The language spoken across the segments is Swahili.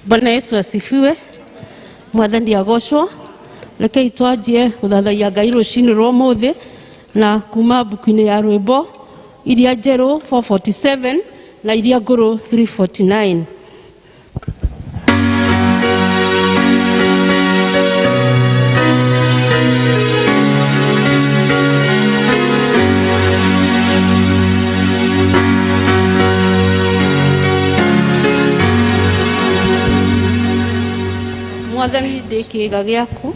Bwana Yesu asifiwe. Mwathani agocwo. Rekei twanjie guthathaiya Ngai rucini rwa muthi na kuma buku-ini ya rwimbo iria njeru 447 na iria nguru 349. Mwathani ndi kiiga giaku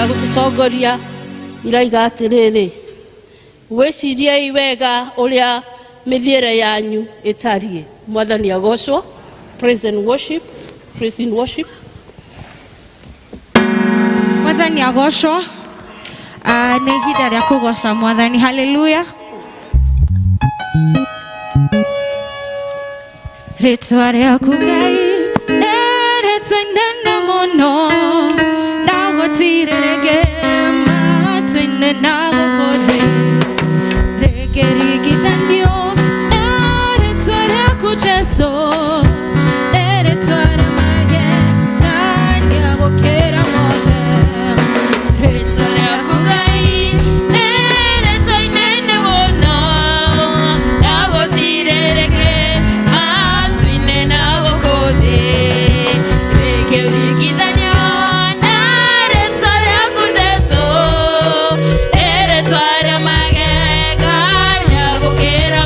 gututongoria iraiga atiriri wicirie wega uria mithiere yanyu itarie. Mwathani agocwo. Praise and worship. Praise and worship. Mwathani agocwo. Ni ihinda ria kugoca Mwathani. Hallelujah. Ritwa riaku Ngai ritwa inene muno nagutirerege matine nagukothi rekerigithanio ritwa riaku Jesu ritwa ria magega niagukira mothe ritwa riaku Ngai ritwa inene muno nagutirerege matine nagukothi rekerigithanio ritwa ria magega niagukira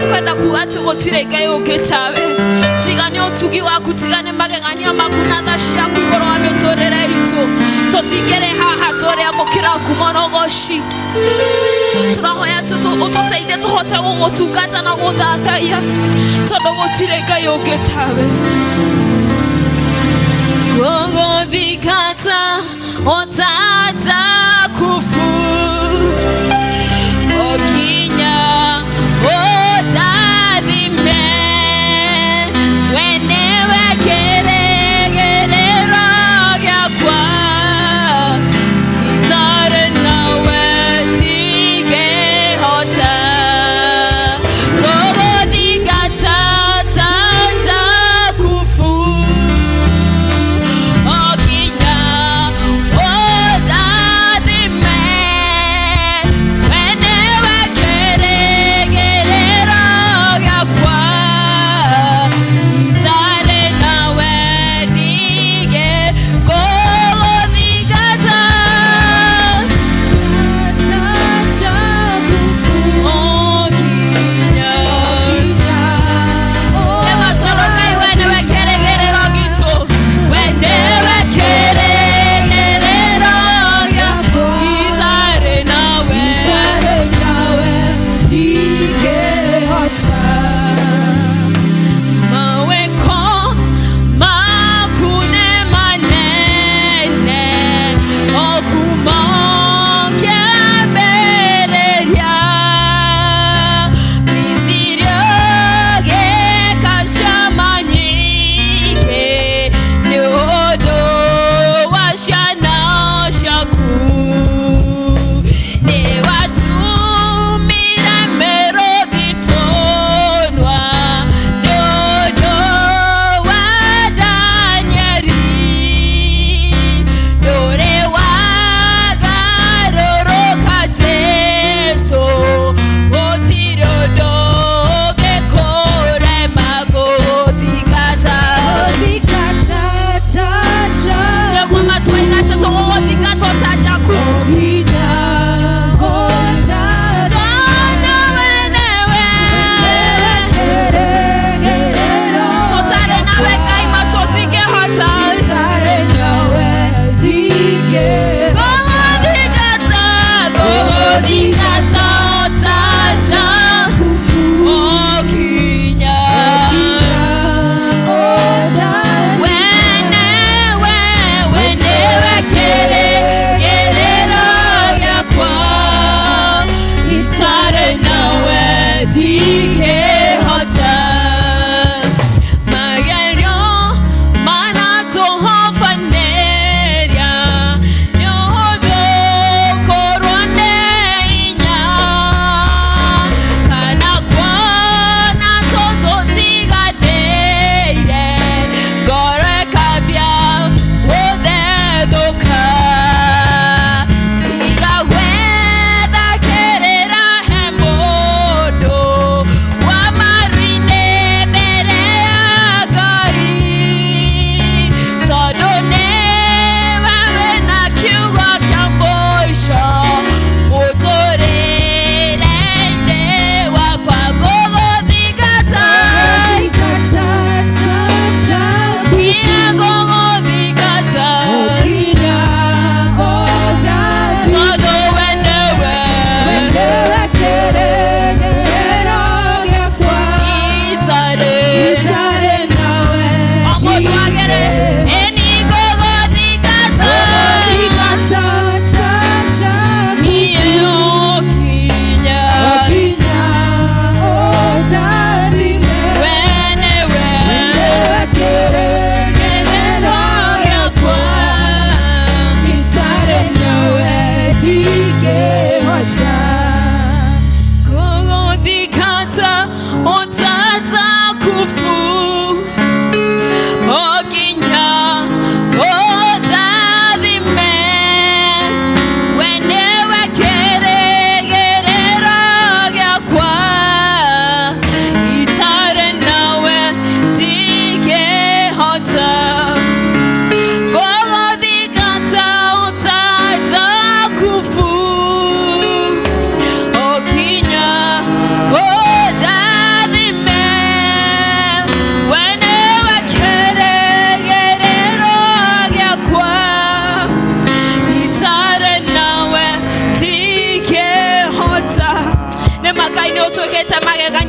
twenda kuati gutiregaye ugitabe tigane utugi waku tigane magegania makuna thashia kugoro wa mitorere itu totigere haha tore amukira kumonogoshi turahoya ututeithie tuhote gugutungata na guthathaiya tondu gutiregaye ugitabe gogothikata otata kufu okinya odadime wenewe keregerero gyakwa itare nawe tigehota gogothikata tata kufu okinya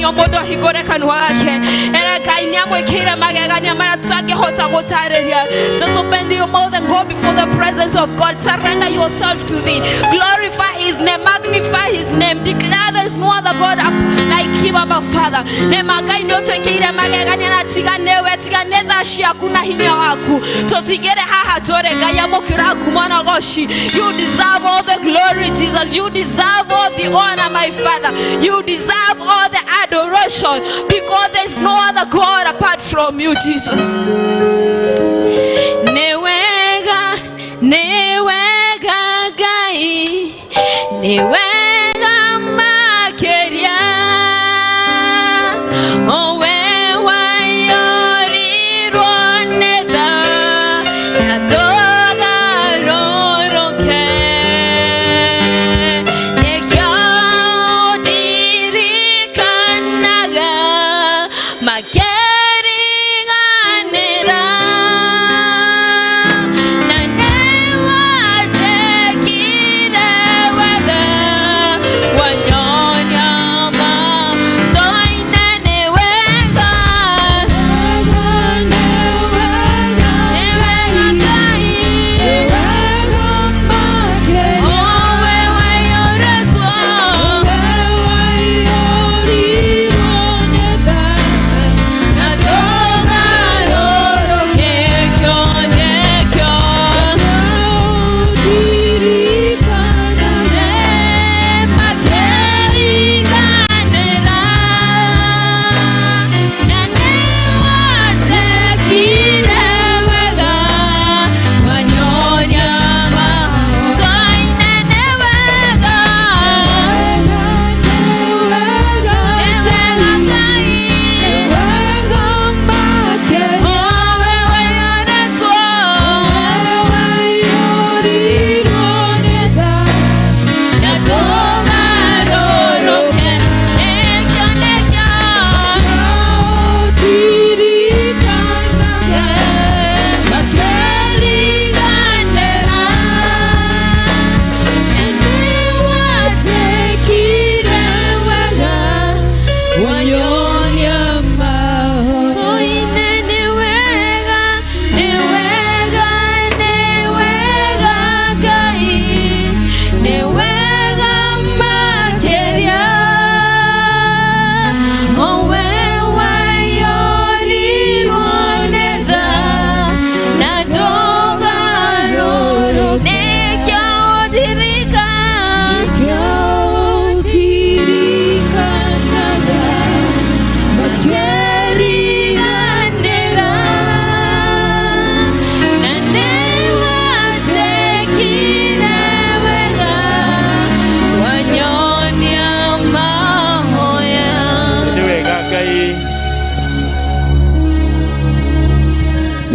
o mundu hingure kanwa gake ere Ngai ni amwikire magegania maria tutangihota gutariria. Just open your mouth and go before the presence of God. Surrender yourself to thee. Glorify his name, magnify his name, declare there is no other God like him, our Father. Nema Ngai ni utwikire magegania na tiganewe tiganetha cia kuna hinya waku tutigere haha tore Ngai amukira kumana goshi. You deserve all the glory, Jesus. You deserve all the honor, my Father. You deserve all the adoration, because there is no other God apart from you, Jesus. Newega, newega Ngai, newega makeria. Oh,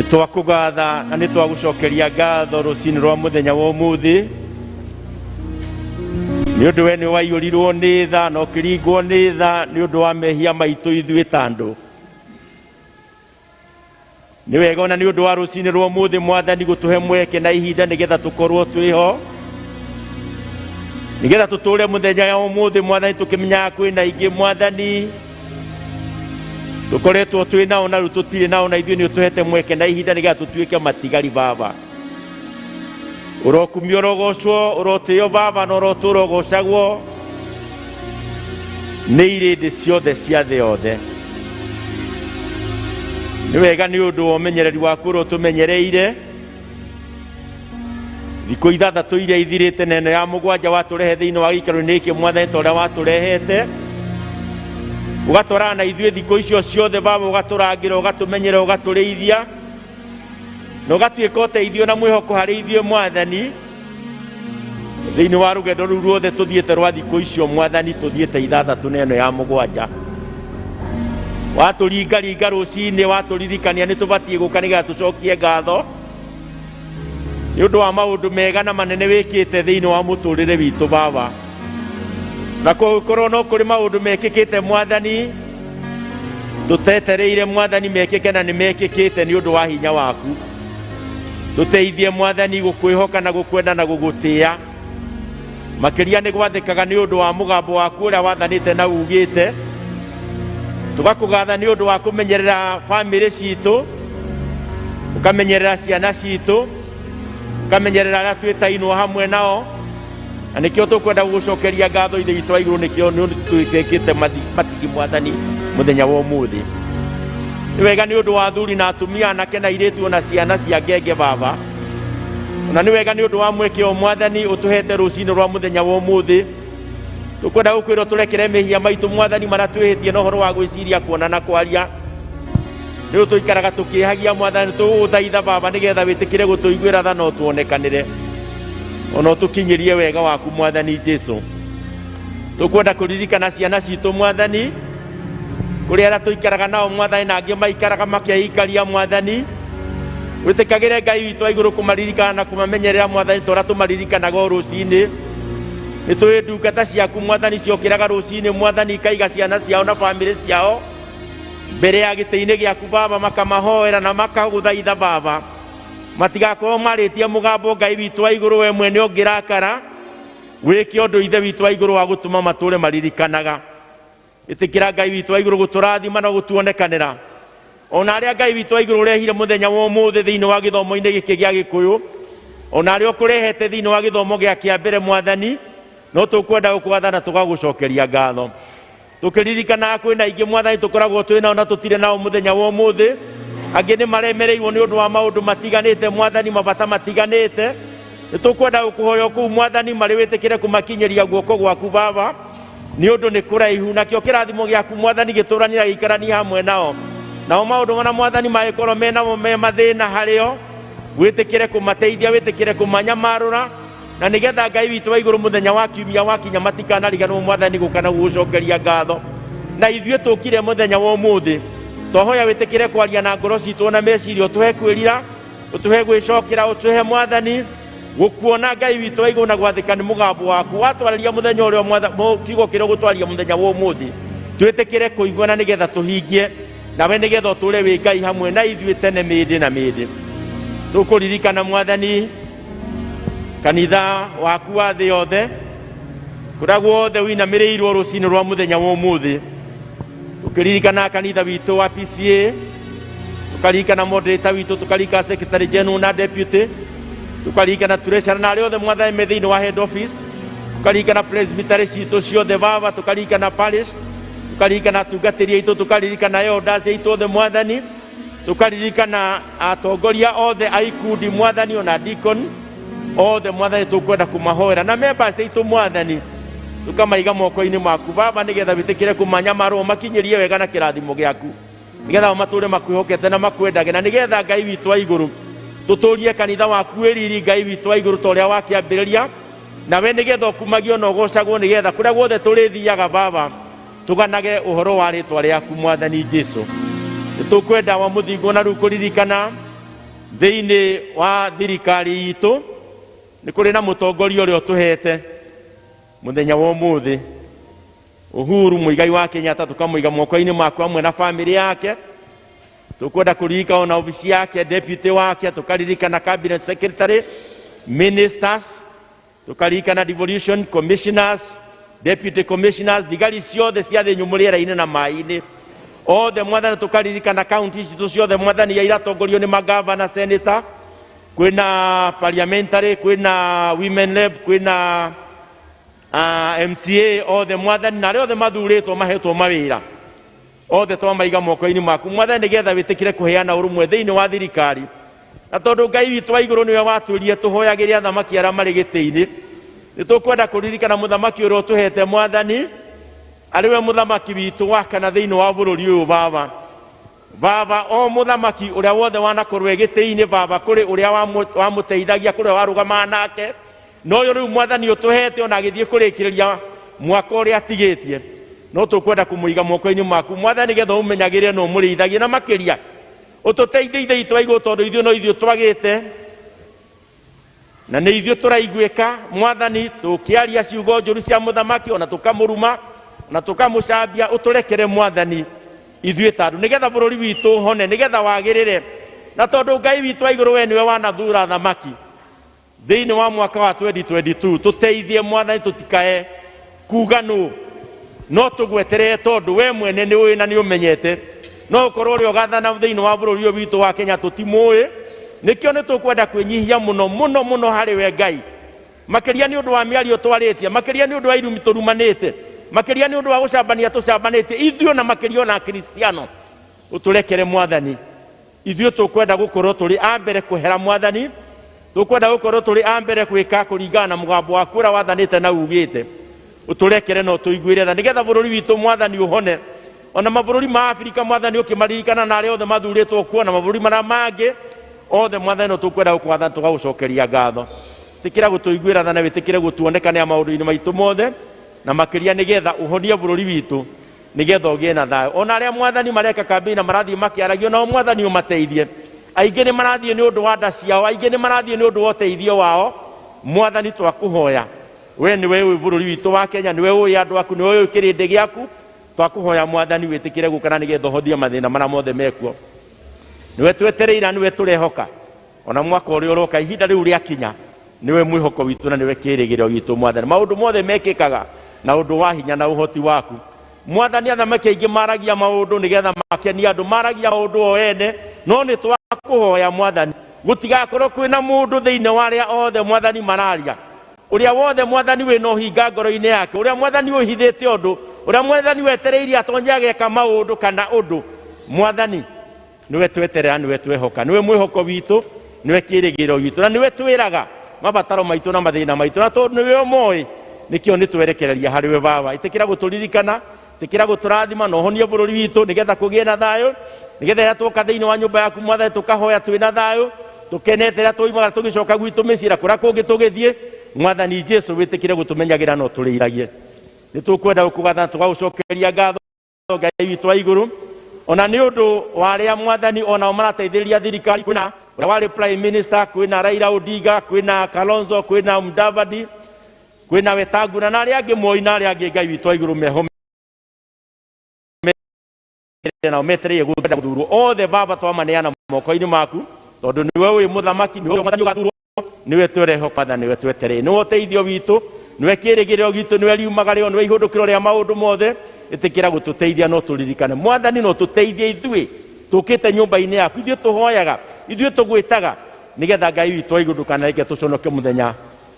Twakugatha na nitwagucokeria ngatho rucini rwa muthenya wa umuthi ni undu we ni waiyurirwo ni tha na ukiringwo ni tha ni undu wa mehia maitu ithui tandu. Ni wega ona ni undu wa rucini rwa umuthi Mwathani gutuhe mweke na ihinda nigetha tukorwo twiho, nigetha tuture muthenya wa umuthi Mwathani tukimenya kwina ingi Mwathani tukoretwo twi nao na tutire nao na ithuĩ nĩ ũtũhete mweke na ihinda nĩgetha tũtuĩke matigari Baba. Ũrokumio ũrogocwo, ũrotĩo Baba, na ũrotũra ũgocagwo nĩ irĩndĩ ciothe cia thĩ yothe. Nĩ wega nĩ ũndũ wa ũmenyereri waku ũrĩa ũtũmenyereire thikũ ithathatũ iria ithirĩte na ĩno ya mũgwanja watũrehe thĩinĩ wa gĩikaro-inĩ gĩkĩ Mwathani ta ũrĩa watũrehete, ugatwarana na ithuĩ thikũ icio ciothe Baba, ugatũrangĩra, ũgatũmenyera, ũgatũrĩithia na ũgatuĩka ũteithio na mwĩhoko harĩ ithuĩ Mwathani thĩinĩ wa rũgendo rũu ruothe tũthiĩte rwa thikũ icio Mwathani, tũthiĩte ithathatũ na ĩno ya mũgwanja. Watũringaringa rũcinĩ, watũririkania nĩ tũbatiĩ gũka nĩgetha tũcokie ngatho nĩ ũndũ wa maũndũ mega na manene wĩkĩte thĩinĩ wa mũtũrĩre witũ Baba. Na kũkorwo no kũrĩ maũndũ mekĩkĩte Mwathani tũtetereire Mwathani mekĩke na nĩ mekĩkĩte nĩ ũndũ wa hinya waku. Tũteithie Mwathani gũkwĩhoka na gũkwenda na gũgũtĩĩa, makĩria nĩ gwathĩkaga nĩ ũndũ wa mũgambo waku ũrĩa wathanĩte na ugĩte tugakugatha ni undu wa kumenyerera family citu, ukamenyerera ciana citu, ukamenyerera aria twitainwo hamwe nao, na nikio tukwenda gucokeria ngatho ithe witũ wa igũrũ, nikio twikĩte matigi Mwathani muthenya wa ũmũthĩ. Nĩ wega nĩ ũndũ wa athuri na atumia, anake na airĩtu na ciana cia ngenge Baba, na nĩ wega nĩ ũndũ wa mweke o Mwathani ũtũhete rũcinĩ rwa muthenya wa ũmũthĩ. Tukwenda gũkwĩrwo tũrekere mehia maitũ Mwathani marĩa twĩhĩtie na ũhoro wa gwĩciria, kuona na kwaria. Nĩ tũikaraga tũkĩhagia Mwathani, tũgũthaitha Baba nĩgetha wĩtĩkĩre gũtũiguĩra tha na ũtuonekanĩre, ona ũtũkinyĩrie wega waku Mwathani Jesũ. Tukwenda kũririkana ciana citũ Mwathani, kũrĩa arĩa tũikaraga nao Mwathani, na angĩ maikaraga makĩikaria Mwathani. Wĩtĩkagĩre Ngai witũ wa igũrũ kũmaririkana na kũmamenyerera Mwathani, ta ũrĩa tũmaririkanaga o rũcinĩ. Nĩ tũĩ ndungata ciaku Mwathani ciokĩraga rũcinĩ Mwathani, ikaiga ciana ciao na bamĩrĩ ciao mbere ya gĩtĩ-inĩ gĩaku Baba, makamahoera na makagũthaitha Baba, matigakorwo marĩtie mũgambo Ngai witũ wa igũrũ, we mwene ũngĩrakara, wĩke ũndũ ithe witũ wa igũrũ wa gũtũma matũre maririkanaga. Ĩtĩkĩra Ngai witũ wa igũrũ gũtũrathima na gũtuonekanĩra, ona arĩa Ngai witũ wa igũrũ ũrehire mũthenya wa ũmũthĩ thĩinĩ wa gĩthomo-inĩ gĩkĩ gĩa Gĩkũyũ, ona arĩa ũkũrehete thĩinĩ wa gĩthomo gĩa kĩa mbere Mwathani, no tũkwenda gũkwatha na tũgagũcokeria ngatho. Tũkĩririkana kwĩna aingĩ Mwathani tũkoragwo twĩ nao na tũtirĩ nao mũthenya wa ũmũthĩ, angĩ nĩ maremereirwo nĩ ũndũ wa maũndũ matiganĩte Mwathani, mabata matiganĩte. Nĩ tũkwenda gũkũhoya kũu Mwathani, marĩ wĩtĩkĩre kũmakinyĩria guoko gwaku Baba, nĩ ũndũ nĩ kũraihu, nakĩo kĩrathimo gĩaku Mwathani gĩtũranĩra gĩikarania hamwe nao. Nao maũndũ mana Mwathani mangĩkorwo menamo me mathĩna harĩo, wĩtĩkĩre kũmateithia, wĩtĩkĩre kũmanyamarũra, na nĩgetha Ngai witũ wa igũrũ mũthenya wa kiumia wakinya matikanariganwo Mwathani gũka na gũgũcokeria ngatho. Na ithuĩ tũkire mũthenya wa ũmũthĩ, twahoya wĩtĩkĩre kwaria na ngoro citũ na meciria, ũtũhe kwĩrira, ũtũhe gwĩcokera, ũtũhe Mwathani gũkuona Ngai witũ wa igũrũ na gwathĩka nĩ mũgambo waku. Watwarĩria mũthenya ũrĩa kiugo kĩrĩa ũgũtwaria mũthenya wa ũmũthĩ, twĩtĩkĩre kũiguana nĩgetha tũhingie, nawe nĩgetha ũtũre wĩ Ngai hamwe na ithuĩ tene mĩndĩ na mĩndĩ. Tũkũririkana Mwathani kanitha waku wa thĩ yothe, kũrĩa guothe ũinamĩrĩirwo rũcinĩ rwa mũthenya wa ũmũthĩ. Tũkĩririkana kanitha witũ wa PCA, tũkaririkana moderator witũ, tũkaririkana secretary general na deputy, tũkaririkana treasurer na arĩa othe Mwathani me thĩinĩ wa head office, tũkaririkana presbytery citũ ciothe Baba, tũkaririkana parish, tũkaririkana atungatĩri aitũ, tũkaririkana elders aitũ othe Mwathani, tũkaririkana atongoria othe a ikundi Mwathani, ona deacon othe Mwathani, tũkwenda kũmahoera na members aitũ Mwathani, tũkamaiga moko-inĩ maku Baba, nĩgetha wĩtĩkĩre kũmanyamarwo, makinyĩrie wega na kĩrathimo gĩaku, nĩgetha matũre makwĩhokete na makwendage, na nĩgetha Ngai witũ wa igũrũ tũtũrie kanitha waku wĩ riri Ngai witũ wa igũrũ ta ũrĩa wakĩambĩrĩria, nawe nĩgetha ũkumagio na ũgocagwo, nĩgetha kũrĩa guothe tũrĩthiaga Baba tũganage ũhoro wa rĩtwa rĩaku Mwathani Jesũ. Nĩtũkwenda wa mũthingo na rĩu kũririkana thĩinĩ wa thirikari itũ, nĩ kũrĩ na mũtongoria ũrĩa ũtũhete mũthenya wa ũmũthĩ, Uhuru Muigai wa Kenyatta, tũkamũiga moko-inĩ maku hamwe na bamĩrĩ yake. Tũkwenda kũririkana ona obici yake, deputy wake, tũkaririkana cabinet secretary, ministers, tũkaririkana devolution commissioners, deputy commissioners, thigari ciothe cia thĩ nyũmũ rĩera-inĩ na maĩ-inĩ othe Mwathani. Tũkaririkana county citũ ciothe Mwathani, ya iratongorio nĩ magavana, senator, kwĩna parliamentary, kwĩna women rep, kwĩna MCA othe Mwathani, na arĩa othe mathurĩtwo mahetwo mawĩra othe twamaiga moko-inĩ maku Mwathani, nĩgetha wĩtĩkĩre kũheana ũrũmwe thĩinĩ wa thirikari. Na tondũ Ngai witũ wa igũrũ nĩwe watwĩrire tũhoyagĩre athamaki arĩa marĩ gĩtĩ-inĩ, nĩ tũkwenda kũririkana mũthamaki ũrĩa ũtũhete Mwathani, arĩwe mũthamaki witũ wa kana thĩinĩ wa bũrũri ũyũ Baba, o mũthamaki ũrĩa wothe wanakorwo gĩtĩ-inĩ Baba, kũrĩ ũrĩa wamũteithagia, kũrĩa warũgama nake, no ũyũ rĩu Mwathani ũtũhete ona agĩthiĩ kũrĩkĩrĩria mwaka ũrĩa atigĩtie, no tũkwenda kũmũiga moko-inĩ maku Mwathani, nĩgetha ũmenyagĩrĩre na ũmũrĩithagie, na makĩria ũtũteithie ithe itũ wa igũrũ, tondũ ithuĩ no ithuĩ twagĩte na nĩ ithuĩ tũraiguĩka Mwathani, tũkĩaria ciugo njũru cia mũthamaki, ona tũkamũruma na tũkamũcambia. Ũtũrekere Mwathani ithuĩ ta andũ, nĩgetha bũrũri witũ hone, nĩgetha wagĩrĩre, na tondũ Ngai witũ wa igũrũ we nĩwe wanathura thamaki thĩinĩ wa mwaka wa 2022. Tũteithie Mwathani, tũtikae kuga nũ, no tugweterere tondu we mwene ni uĩ na nĩ ũmenyete no ũkorwo ũrĩa ũgathana thĩinĩ wa bũrũri ũyũ witũ wa Kenya tũtimũĩ nĩkĩo nĩ tũkwenda kwĩnyihia mũno mũno mũno harĩ we Ngai makĩria nĩ ũndũ wa mĩario twarĩtie makĩria nĩ ũndũ wa irumi tũrumanĩte makĩria nĩ ũndũ wa gũcambania tũcambanĩtie ithuĩ na makĩria na Kristiano ũtũrekere Mwathani ithuĩ tũkwenda gũkorwo tũrĩ a mbere kũhera Mwathani tũkwenda gũkorwo tũrĩ a mbere gwĩka kũringana na mũgambo waku ũrĩa wathanĩte na ugĩte ũtũrekere no tũiguĩre tha nĩgetha bũrũri witũ Mwathani ũhone ona mabũrũri ma Afrika Mwathani ũkĩmaririkana na arĩa othe mathurĩtwo kuo na mabũrũri marĩa mangĩ othe Mwathani no tũkwenda gũkwatha tũgagũcokeria ngatho tĩkĩra gũtũiguĩra tha na wĩtĩkĩre gũtuonekana maũndũ-inĩ maitũ mothe na makĩria nĩgetha ũhonie bũrũri witũ nĩgetha ũgĩe na thayũ ona arĩa Mwathani mareka kambĩ na marathiĩ makĩaragio nao Mwathani ũmateithie aingĩ nĩ marathiĩ nĩ ũndũ wa nda ciao aingĩ nĩ marathiĩ nĩ ũndũ wa ũteithio wao Mwathani twakũhoya we nĩwe ũĩ bũrũri witũ wa Kenya nĩwe ũĩ andũ aku nĩwe ũĩ kĩrĩndĩ gĩaku twakũhoya Mwathani wĩtĩkĩre gũkana nĩgetha ũhothie mathĩna marĩa mothe mekuo nĩwe twetereira nĩwe tũrehoka ona mwaka ũrĩa ũroka ihinda rĩu rĩakinya nĩwe mwĩhoko witũ na nĩwe kĩrĩgĩrĩro gitũ Mwathani maũndũ mothe mekĩkaga na ũndũ wa hinya na ũhoti waku Mwathani athamaki aingĩ maragia maũndũ nĩgetha makenia andũ maragia maũndũ o ene no nĩ twakũhoya Mwathani gũtigakorwo kwĩna mũndũ thĩinĩ wa arĩa othe Mwathani mararia ũrĩa wothe Mwathani wĩna ũhinga ngoro-inĩ yake ũrĩa Mwathani ũhithĩte ũndũ ũrĩa Mwathani wetereirie atonye ageka maũndũ kana ũndũ Mwathani nĩwe tweterera nĩwe twehoka nĩwe mwĩhoko witũ nĩwe kĩrĩgĩrĩro gitũ na nĩwe twĩraga mabataro maitũ na mathĩna maitũ na tondũ nĩwe ũmoĩ nĩkĩo nĩ twerekereria harĩ we Baba ĩtĩkĩra gũtũririkana ĩtĩkĩra gũtũrathima na ũhonie bũrũri witũ nĩgetha kũgĩe na thayũ nĩgetha rĩrĩa twoka thĩinĩ wa nyũmba yaku Mwathani tũkahoya twĩna thayũ tũkenete rĩrĩa twoimaga tũgĩcoka gwitũ mĩciĩ na kũrĩa kũngĩ tũgĩthiĩ Mwathani Jesũ wĩtĩkĩre gũtũmenyagĩra no tũrĩiragie nĩ tũkwenda gũkũgatha tũgagũcokeria ngatho Ngai witũ wa igũrũ ona nĩ ũndũ wa arĩa Mwathani onao marateithĩrĩria thirikari kwĩna ũrĩa warĩ Prime Minister kwĩna Raila Odinga kwĩna Kalonzo kwĩna Mudavadi kwĩna Wetangula na arĩa angĩ moi na arĩa angĩ Ngai witũ wa igũrũ meho na metereire gũthurwo othe Baba twamaneana moko-inĩ maku tondũ nĩwe ũrĩ mũthamaki nĩwe Mwathani ũgathurwo nĩwe twerehoka tha nĩwe twetereire nĩwe ũteithio witũ nĩwe kĩrĩgĩrĩro gitũ nĩwe riumagarĩro nĩwe ihũndũkĩro rĩa maũndũ mothe ĩtĩkĩra gũtũteithia no tũririkane Mwathani no tũteithie ithuĩ tũkĩte nyũmba-inĩ yaku ithuĩ tũhoyaga ithuĩ tũgwĩtaga nĩgetha Ngai witũ wa igũrũ ndũkanareke tũconoke mũthenya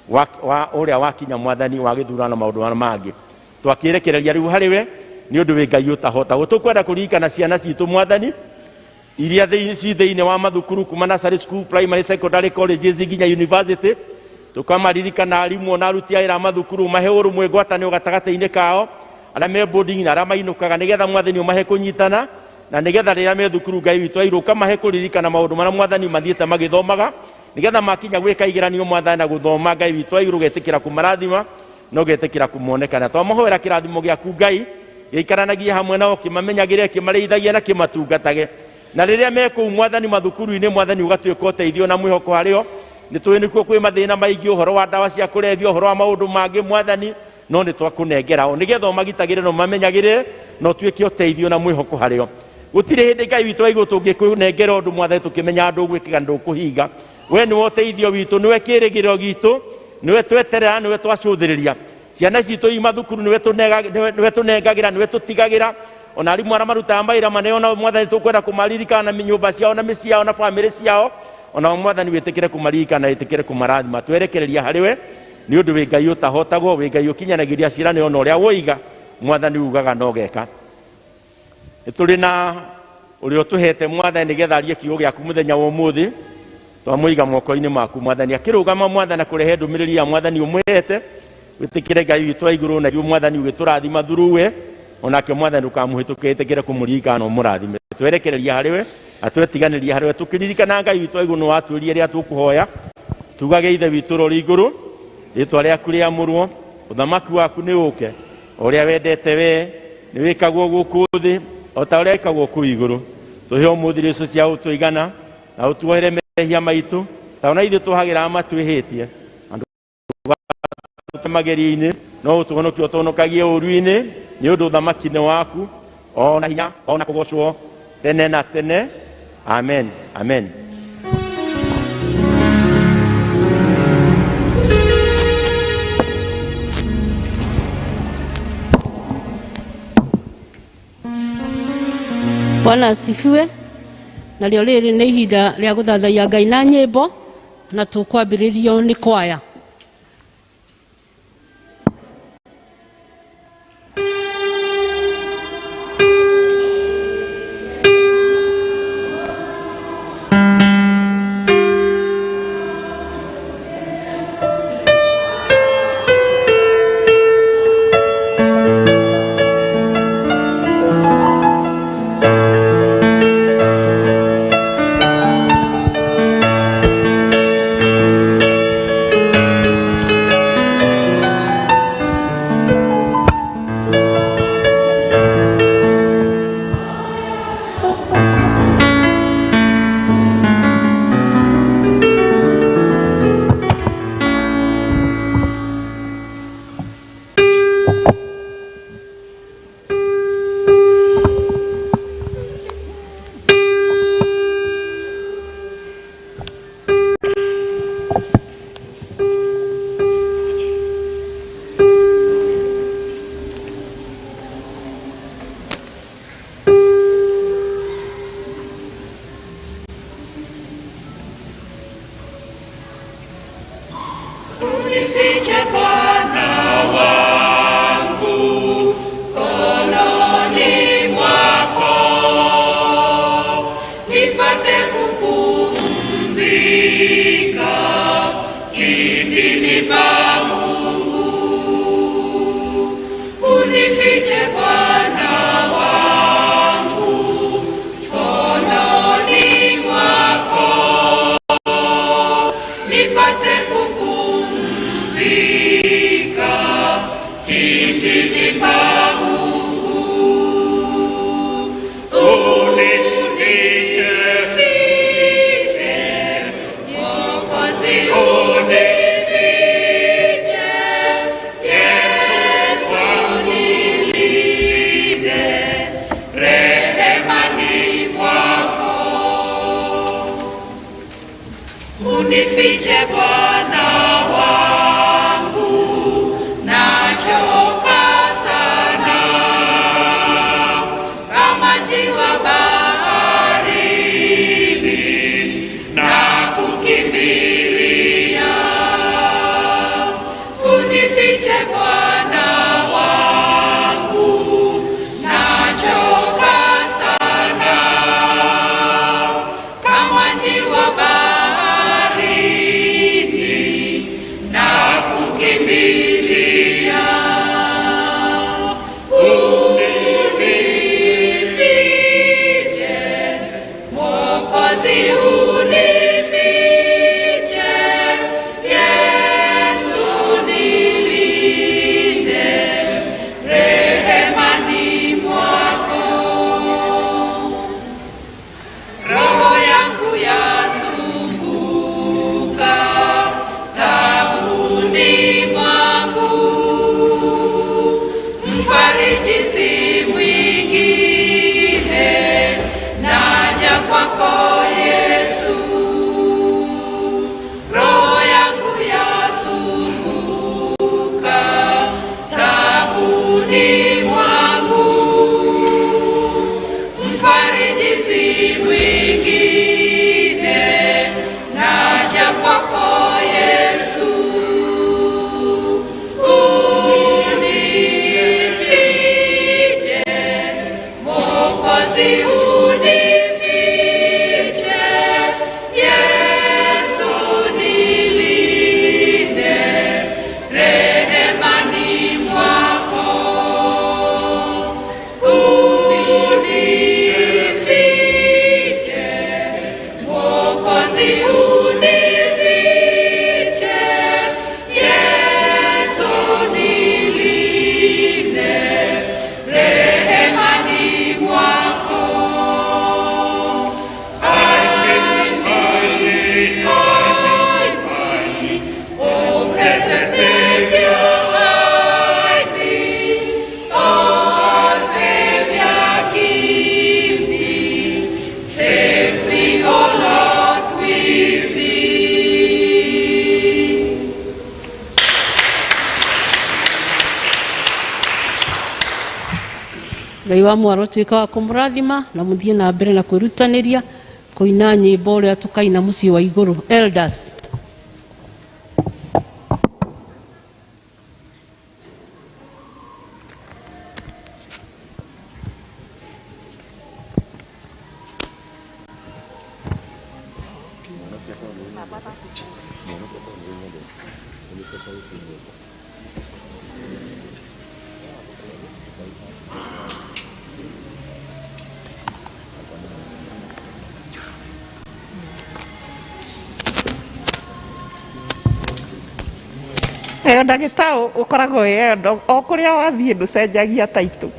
wa ũrĩa wakinya Mwathani wa gĩthurano maũndũ marĩa mangĩ twakĩrekereria rĩu harĩ we nĩ ũndũ wĩ Ngai ũtahota tũkwenda kũririkana ciana citũ Mwathani iria thĩinĩ wa mathukuru kuma nursery school primary secondary colleges nginya university tũkamaririkana arimũ na aruti a wĩra mathukuru mahe ũrũmwe ngwatanĩro gatagatĩ-inĩ kao arĩa me boarding na arĩa mainũkaga nĩgetha Mwathani ũmahe kũnyitana na nĩgetha rĩrĩa me thukuru Ngai witũ wa igũrũ ũkamahe kũririkana maũndũ marĩa Mwathani mathiĩte magĩthomaga nĩgetha makinya gwĩka igeranio Mwathani na gũthoma Ngai witũ wa igũrũ getĩkĩra kũmarathima no getĩkĩra kũmonekana twamahoera kĩrathimo gĩaku Ngai gĩikaranagie hamwe nao kĩmamenyagĩre kĩmarĩithagie na kĩmatungatage na rĩrĩa me kũu Mwathani mathukuru-inĩ Mwathani ũgatuĩka ũteithio na mwĩhoko harĩo nĩ tũĩ nĩkuo kwĩ mathĩna maingĩ ũhoro wa ndawa cia kũrebia ũhoro wa maũndũ mangĩ Mwathani no nĩ twakũnengera o nĩgetha ũmagitagĩre na ũmamenyagĩre no tuĩke ũteithio na mwĩhoko harĩo gũtirĩ hĩndĩ Ngai witũ wa igũrũ tũngĩkũnengera ũndũ Mwathani tũkĩmenya andũ ũgwĩkĩga ndũkũhinga we nĩwe ũteithio witũ nĩwe kĩrĩgĩrĩro gitũ nĩwe tweterera nĩwe twacũthĩrĩria ciana citũ ima thukuru nĩwe tũnengagĩra nĩwe tũtigagĩra ona arimũ arĩa marutaga mawĩra manene ona Mwathani tũkwenda kũmaririkana na nyũmba ciao na mĩciĩ yao na bamĩrĩ ciao ona Mwathani wĩtĩkĩre kũmaririkana wĩtĩkĩre kũmarathima twerekereria harĩ we nĩ ũndũ wĩ Ngai ũtahotagwo wĩ Ngai ũkinyanagĩria ciĩranĩro na ũrĩa woiga Mwathani ugaga no geka nĩ tũrĩ na ũrĩa ũtũhete Mwathani nĩgetha arie kiugo gĩaku mũthenya wa ũmũthĩ twamũiga moko-inĩ maku Mwathani akĩrũgama Mwathani na kũrehe ndũmĩrĩri ya Mwathani ũmwĩrete wĩtĩkĩre Ngai witũ wa igũrũ na Mwathani ũgĩtũrathima through we onake Mwathani ũkamũhĩtũkia wĩtĩkĩre kũmũririkana na ũmũrathime twerekereria harĩ we atwetiganĩria harĩ we tũkĩririkana Ngai witũ wa igũrũ nĩ watuĩria rĩrĩa tũkũhoya tugage ithe witũ rũrĩ igũrũ rĩtwa rĩaku rĩamũrwo ũthamaki waku nĩ ũke ũrĩa wendete we nĩ wĩkagwo gũkũ thĩ o ta ũrĩa wĩkagwo kũu igũrũ tũhe ũmũthĩ rĩcio cia gũtũigana na ũtuohere mehia maitũ ta ona ithuĩ tũhagĩra matwĩhĩtie andũ magerio-inĩ no ũtũhonokie ũtũhonokagie ũru-inĩ nĩ ũndũ ũthamaki-inĩ waku ona hinya ona kũgocwo tene na tene amen amen. Bwana asifiwe. Na leo rĩrĩ nĩ ihinda rĩa gũthathaiya Ngai na nyĩmbo, na tũkwambĩrĩrio nĩ kwaya. Yes, Ngai wa mwaro tuika wa kumurathima na muthie na mbere na kwirutaniria kuina nyimbo uria tukaina mucii wa iguru. Elders. Ndagĩtarĩ ũkoragwo wendo o kũrĩa wathiĩ ndũcenjagia taitu.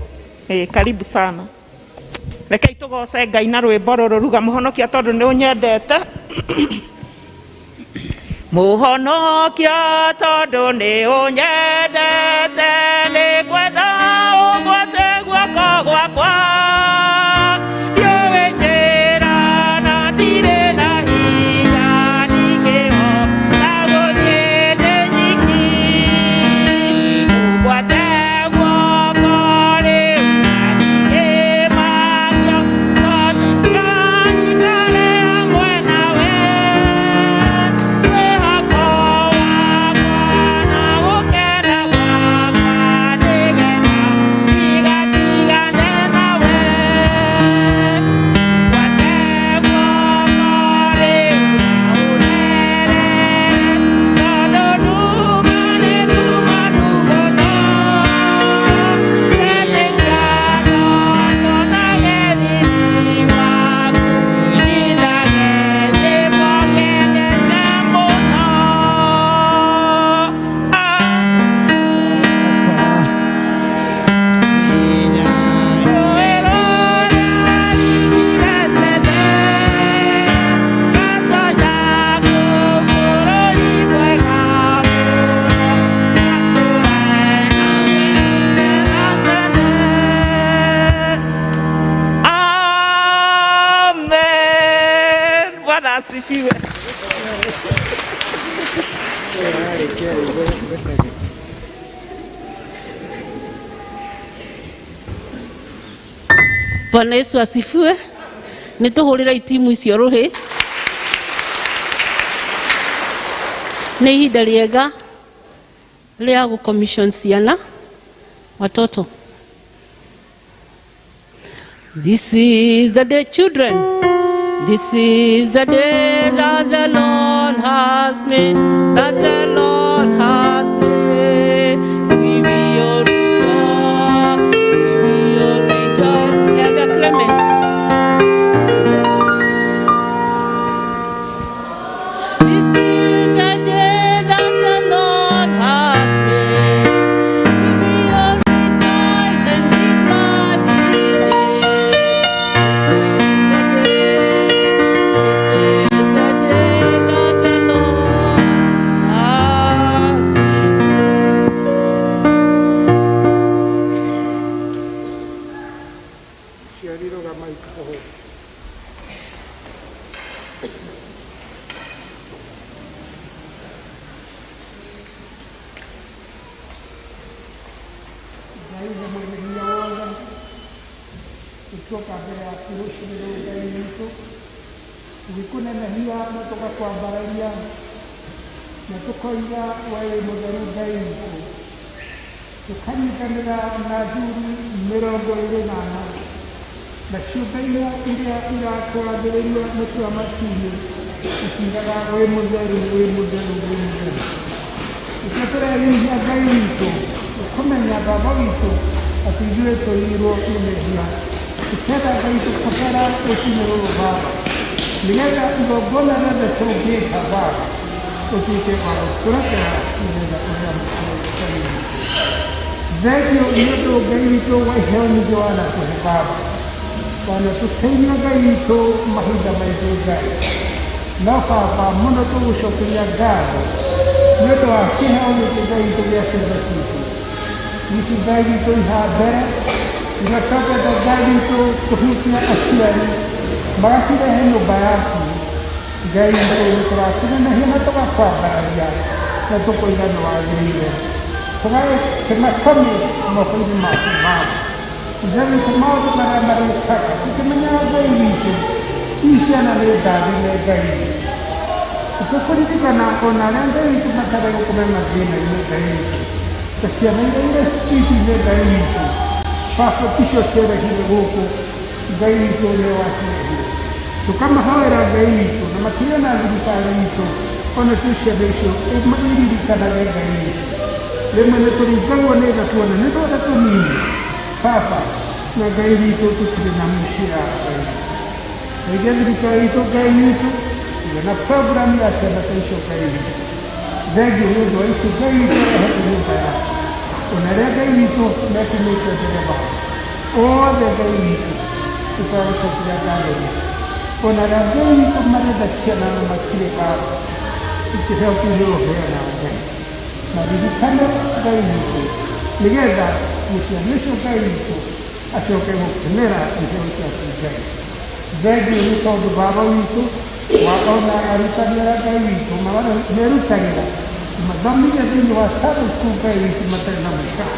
Karibu sana. Rekei tũgoce Ngai na rwĩmbo rũrũ ruga mũhonokia tondũ nĩ ũnyendete. Mũhonokia tondũ nĩ ũnyendete nĩ ngwenda ũgwate guoko gwakwa. Ndiũĩ njĩra na ndirĩ na hinya ndingĩhota gũthiĩ ndĩ nyiki. Ũgwate guoko rĩu na ndingĩmakio tondũ nganyitane hamwe nawe. Mwĩhoko wakwa na gũkena gwakwa nĩgetha ndigatigane nawe. Ũgwate guoko rĩu na ũnderere tondũ nduma nĩ ndumanu mũno. Ndetĩkia tondũ ndage thiri waku nyinage nyĩmbo ngendete mũno. Rũĩ rũrĩa rũingĩre tene ngatonya kũu bũrũri mwega mũno. Gatũũre hamwe nginya tene. Amen. Bwana asifiwe. Bwana Yesu asifiwe. Nituhurira itimu icio ruhi. Nĩ ihinda rĩega rĩa gũcommission ciana watoto. This is the day, children. This is the day that the Lord has made, that the Lord has made. We will rejoice, we will rejoice. Elder Clement. This is the day that the Lord has made. We will rejoice and be glad in it. This is the day, this is the day that the Lord has made. kutoka mbele ya kirushi Ngai witũ gĩkũnenehia na tũgakwambararia na tũkoiga wee mũtheru Ngai witũ tũkanyitanĩra na thuri 28 na ciũngano iria iratũrathĩrĩria mũtuamatinĩ ikiugaga wee mũtheru wee mũtheru wee mũtheru tũtũrehia Ngai witũ ũkũmenya Baba witũ atĩ ithuĩ tũirwo nĩ mehia tũkenda Ngai tũkũhera rũciinĩ rũrũ Baba nĩgetha igongona rĩothe tũngĩka Baba ũtuĩke wa gũtũrekera nĩgetha ũrĩa mũtũrĩkanĩire. Thengio nĩ ũndũ Ngai witũ wa iheo nyingĩ wanatũhe Baba wanatũteithia Ngai witũ mahinda maitũ Ngai no Baba mũno tũgũcokeria ngatho nĩ ũndũ wa kĩheo gĩkĩ Ngai witũ gĩa ciana citũ ici Ngai witũ iha mbere igacokete Ngai witũ kũhutia aciari magacirehe nyũmba yaku Ngai witũ nĩtũracinenehia na tũgakwambararia na tũkoiga nĩ wagĩrĩire tũgagĩkĩmakoni moko-inĩ maku Baba Ngai te maũndũ marĩa marĩkaga tũkĩmenyaga Ngai witũ ici ciana nĩ ndathime Ngai. Tũkũririkana ona arĩa Ngai witũ matarĩ gũkome mathĩna-inĩ Ngai witũ. Ta ciana iria irĩ ciki-inĩ Ngai witũ. Baba icio ciarehire gũkũ Ngai witũ nĩ wacirehire. Tukamahoera Ngai witũ na makĩria na thirikari witũ ona tu ciana icio iririkanaga Ngai witũ. Rĩmwe nĩ tũringagwo nĩ tha tuona nĩ twenda tũnini Baba na Ngai witũ tũtirĩ na mũciĩ ya Ngai. Rĩngĩ thirikari witũ Ngai witũ ĩrĩ na program ya ciana ta icio Ngai witũ. Thengiũ nĩ ũndũ wa icio Ngai witũ arehete nyũmba yaku. Ona arĩa Ngai witũ mekumĩte ndereba othe Ngai witũ tũtagũcokia ngatho. Ona arĩa Ngai witũ marenda ciana na makirĩ Baba ikĩheo kĩheo heana Ngai. Na ririkane Ngai witũ nĩgetha mũciari ũcio Ngai witũ acoke gũkenera iheo ciaku Ngai. Thengiũ nĩ tondũ Baba witũ ona arutani arĩa Ngai witũ merutagĩra mathomithia thĩinĩ wa Sabbath school Ngai witũ matarĩ na mũcara.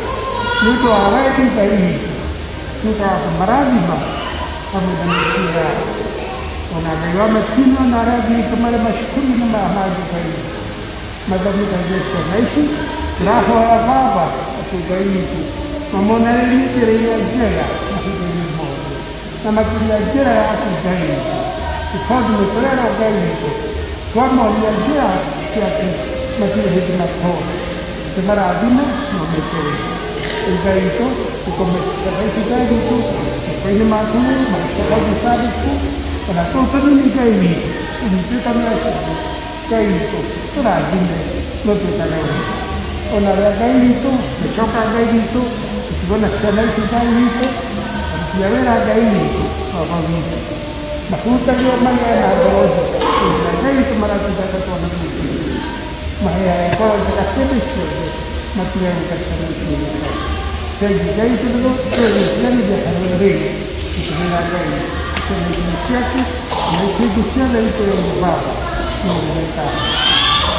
Nĩ ũndũ wa wendi Ngai witũ tugaga kũmarathima hamwe na mĩciĩ yao. Ona Ngai wa makinya ona arĩa witũ marĩ macukuru-inĩ maya mangĩ Ngai witũ mathomithagia ciana ici. Tũrahoya Baba atĩ Ngai witũ mamonererie njĩra iria njega mahinda-inĩ mothe na makĩria njĩra yaku Ngai witũ. Tondũ nĩ tũrera Ngai witũ twamonia njĩra ciaku matirĩ hĩndĩ matooĩ. Tũmarathime na ũmekĩrĩre. Ngai witũ tũkũmĩkĩra ici Ngai witũ moko-inĩ maku magĩcokagia Sabbath school ona kũu tũnini Ngai witũ tũnyitĩte meciria Ngai witũ tũrathime no twĩkage wega. Ona arĩa Ngai witũ gĩcoka Ngai witũ tũkĩona ciana ici Ngai witũ aruti a wĩra Ngai witũ Baba witũ mahutagio magĩe na ngoro njega na Ngai witũ maratungata twana tũtũ maheage ngoro njega hĩndĩ ciothe matige gũkaricia meciria Ngai. Thengiũ Ngai witũ nĩ tũgwĩciarithia harĩ rĩu tũkĩmenya Ngai ciana ici ciaku na icio ciothe itũrĩire Baba nĩũgwĩka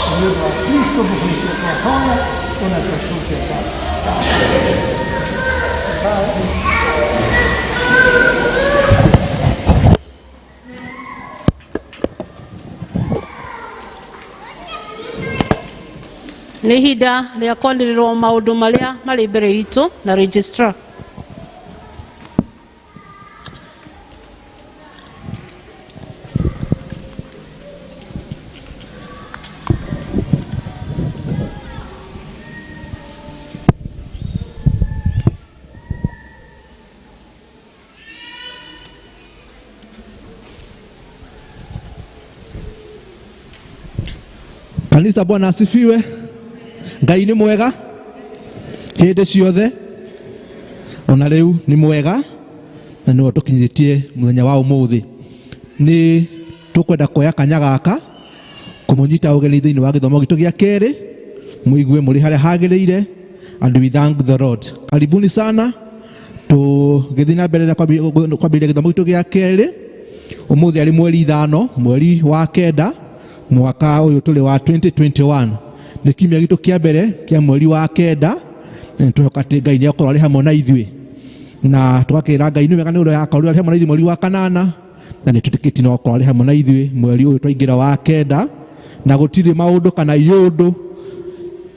nĩ ũndũ wa Kristo mũhunjia twahoya ona twacokia Baba. Nĩ ihinda rĩa kwanĩrĩrwo maũndũ marĩa marĩ mbere itũ na registrar. Kanisa, Bwana asifiwe. Ngai nĩ mwega hĩndĩ ciothe, ona rĩu nĩ mwega na nĩwe tũkinyĩtie mũthenya wa ũmũthĩ. Nĩ tũkwenda kuoya kanya gaka kũmũnyita ũgeni thĩinĩ wa gĩthomo gitũ gĩa kerĩ, mũigue mũrĩ harĩa hagĩrĩire, and we thank the Lord. Karibuni sana. Tũgĩthiĩ na mbere na kwambĩrĩria gĩthomo gitũ gĩa kerĩ. Ũmũthĩ arĩ mweri 5 mweri wa 9 mwaka ũyũ tũrĩ wa 2021. Nĩ kiumia gitũ kĩa mbere kĩa mweri wa 9 na tũhoka atĩ Ngai nĩ akorwo arĩ hamwe na ithuĩ, na tũgakĩra Ngai nĩ wega nĩ ũndũ akorwo arĩ hamwe na ithuĩ mweri wa 8 na nĩ tũtĩkĩtie no akorwo arĩ hamwe na ithuĩ mweri ũyũ twaingĩra wa 9, na gũtirĩ maũndũ kana iũndũ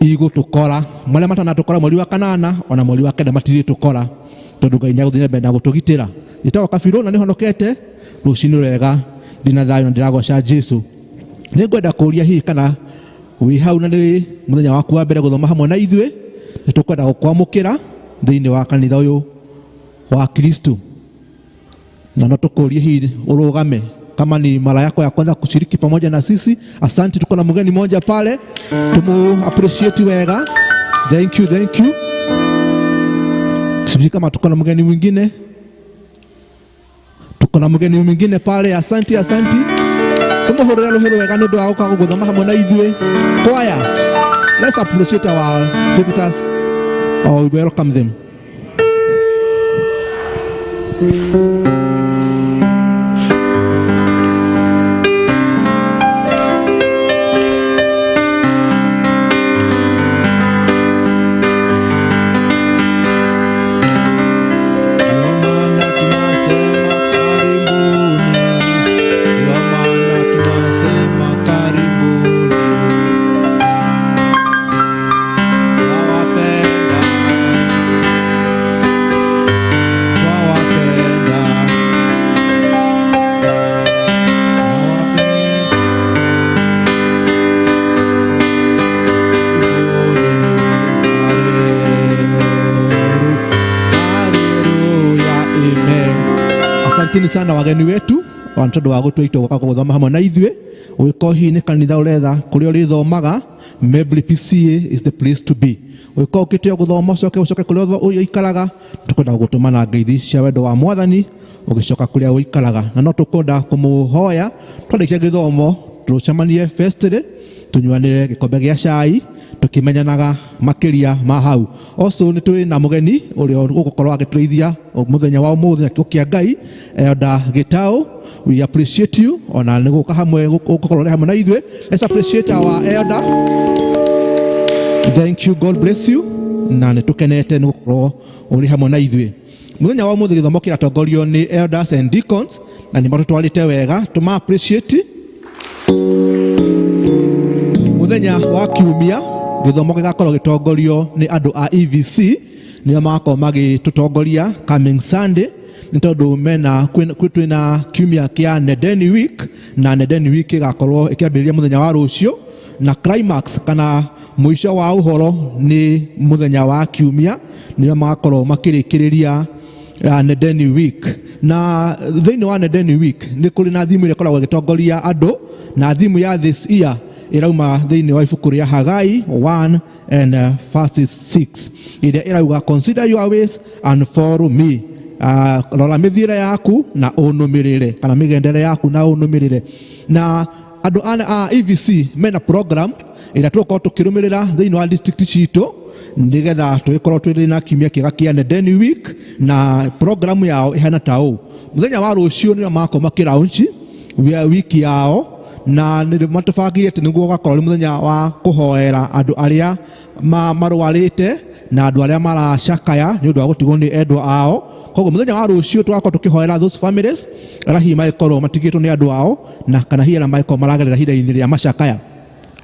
igũtũkora marĩa matanatũkora mweri wa 8 ona mweri wa 9 matirĩ tũkora, tondũ Ngai nĩ agũthiĩ na mbere na gũtũgitĩra. Njĩtagwo Kabirũ na nĩ honokete. Rũcinĩ rwega, ndina thayũ na ndĩragoca Jesũ. Nĩ ngwenda kũũria hihi kana wĩ hau na nĩ mũthenya waku wa mbere gũthoma hamwe na ithuĩ. Nĩ tũkwenda gũkwamũkĩra thĩinĩ wa kanitha ũyũ wa Kristo, na no tũkũũrie hihi ũrũgame kama ni mara yako ya kwanza kushiriki pamoja na sisi. Asante, tuko na mgeni mmoja pale, tumu appreciate wega. Thank you, thank you. Sijui kama tuko na mgeni mwingine. Tuko na mgeni mwingine pale. Asante, asante. Tumuhurira ruhero wega nĩ ũndũ wa gũka gũthoma hamwe na ithuĩ. Choir, let's appreciate our visitors or welcome them. asanteni sana wageni wetu wanatondo wa gutwita goka guthoma hamwe na ithuĩ wĩko hihi nĩ kanitha ũretha kũrĩa ũrĩthomaga Mebri PCA is the place to be. Wĩko ũkĩte gũthoma ũcoke kũrĩa ũikaraga tũkwenda gũtũma na ngeithi cia wendo wa Mwathani ũgĩcoka kũrĩa ũikaraga na no tũkwenda kũmũhoya twandĩkia gĩthomo tũcemanie festire tunyuanĩre gĩkombe gĩa cai tukimenyanaga makiria ma hau. Also nitwe na mugeni ũrĩa ũgũkorwo agĩtũreithia mũthenya wa ũmũthĩ kĩa Ngai Elder Gitau. We appreciate you ona nĩgũka hamwe ũgũkorwo hamwe na ithuĩ. Let's appreciate our elder. Thank you, God bless you. Na nĩtũkenete nĩgũkorwo ũrĩ hamwe na ithuĩ. Mũthenya wa ũmũthĩ gĩthomo kĩratongorio nĩ elders and deacons na nĩmatũtwarĩte wega tũma appreciate. Mũthenya wa kiumia gĩthomo gĩgakorwo gĩtongorio nĩ andũ a EVC nĩo magakorwo magĩtũtongoria coming Sunday nĩ tondũ mena twĩna kiumia kĩa Nedeni week na Nedeni week ĩgakorwo ĩkĩambĩrĩria mũthenya wa rũciũ na climax kana mũico wa ũhoro nĩ mũthenya wa kiumia nĩo magakorwo makĩrĩkĩrĩria Nedeni week. Na thĩinĩ wa Nedeni week nĩ kũrĩ na thimũ ĩrĩa ĩkoragwo ĩgĩtongoria andũ na thimũ ya this year irauma thĩinĩ wa ibuku rĩa Hagai 1 and verses 6 ĩrĩa ĩrauga consider your ways and follow me. Rora mĩthiĩre yaku na ũnũmĩrĩre kana mĩgendere yaku na ũnũmĩrĩre. Na andũ a EVC mena program ĩrĩa tũkorwo tũkĩrũmĩrĩra thĩinĩ wa district citũ nĩgetha tũgĩkorwo twĩ na kiumia kĩega kĩa Nedeni week na program yao ĩhana ta ũũ. Mũthenya wa rũciũ nĩo makorwo makĩraunchi wiki yao na nĩ matũbangĩte nĩguo ũgakorwo nĩ mũthenya wa kũhoera andũ arĩa marwarĩte na andũ arĩa maracakaya nĩ ũndũ wa gũtigwo nĩ endwa ao. Koguo mũthenya wa rũciũ tũgakorwo tũkĩhoera those families arĩa hihi magĩkorwo matigĩtwo nĩ andũ ao na kana hihi arĩa magĩkorwo maragerera ihinda-inĩ rĩa macakaya.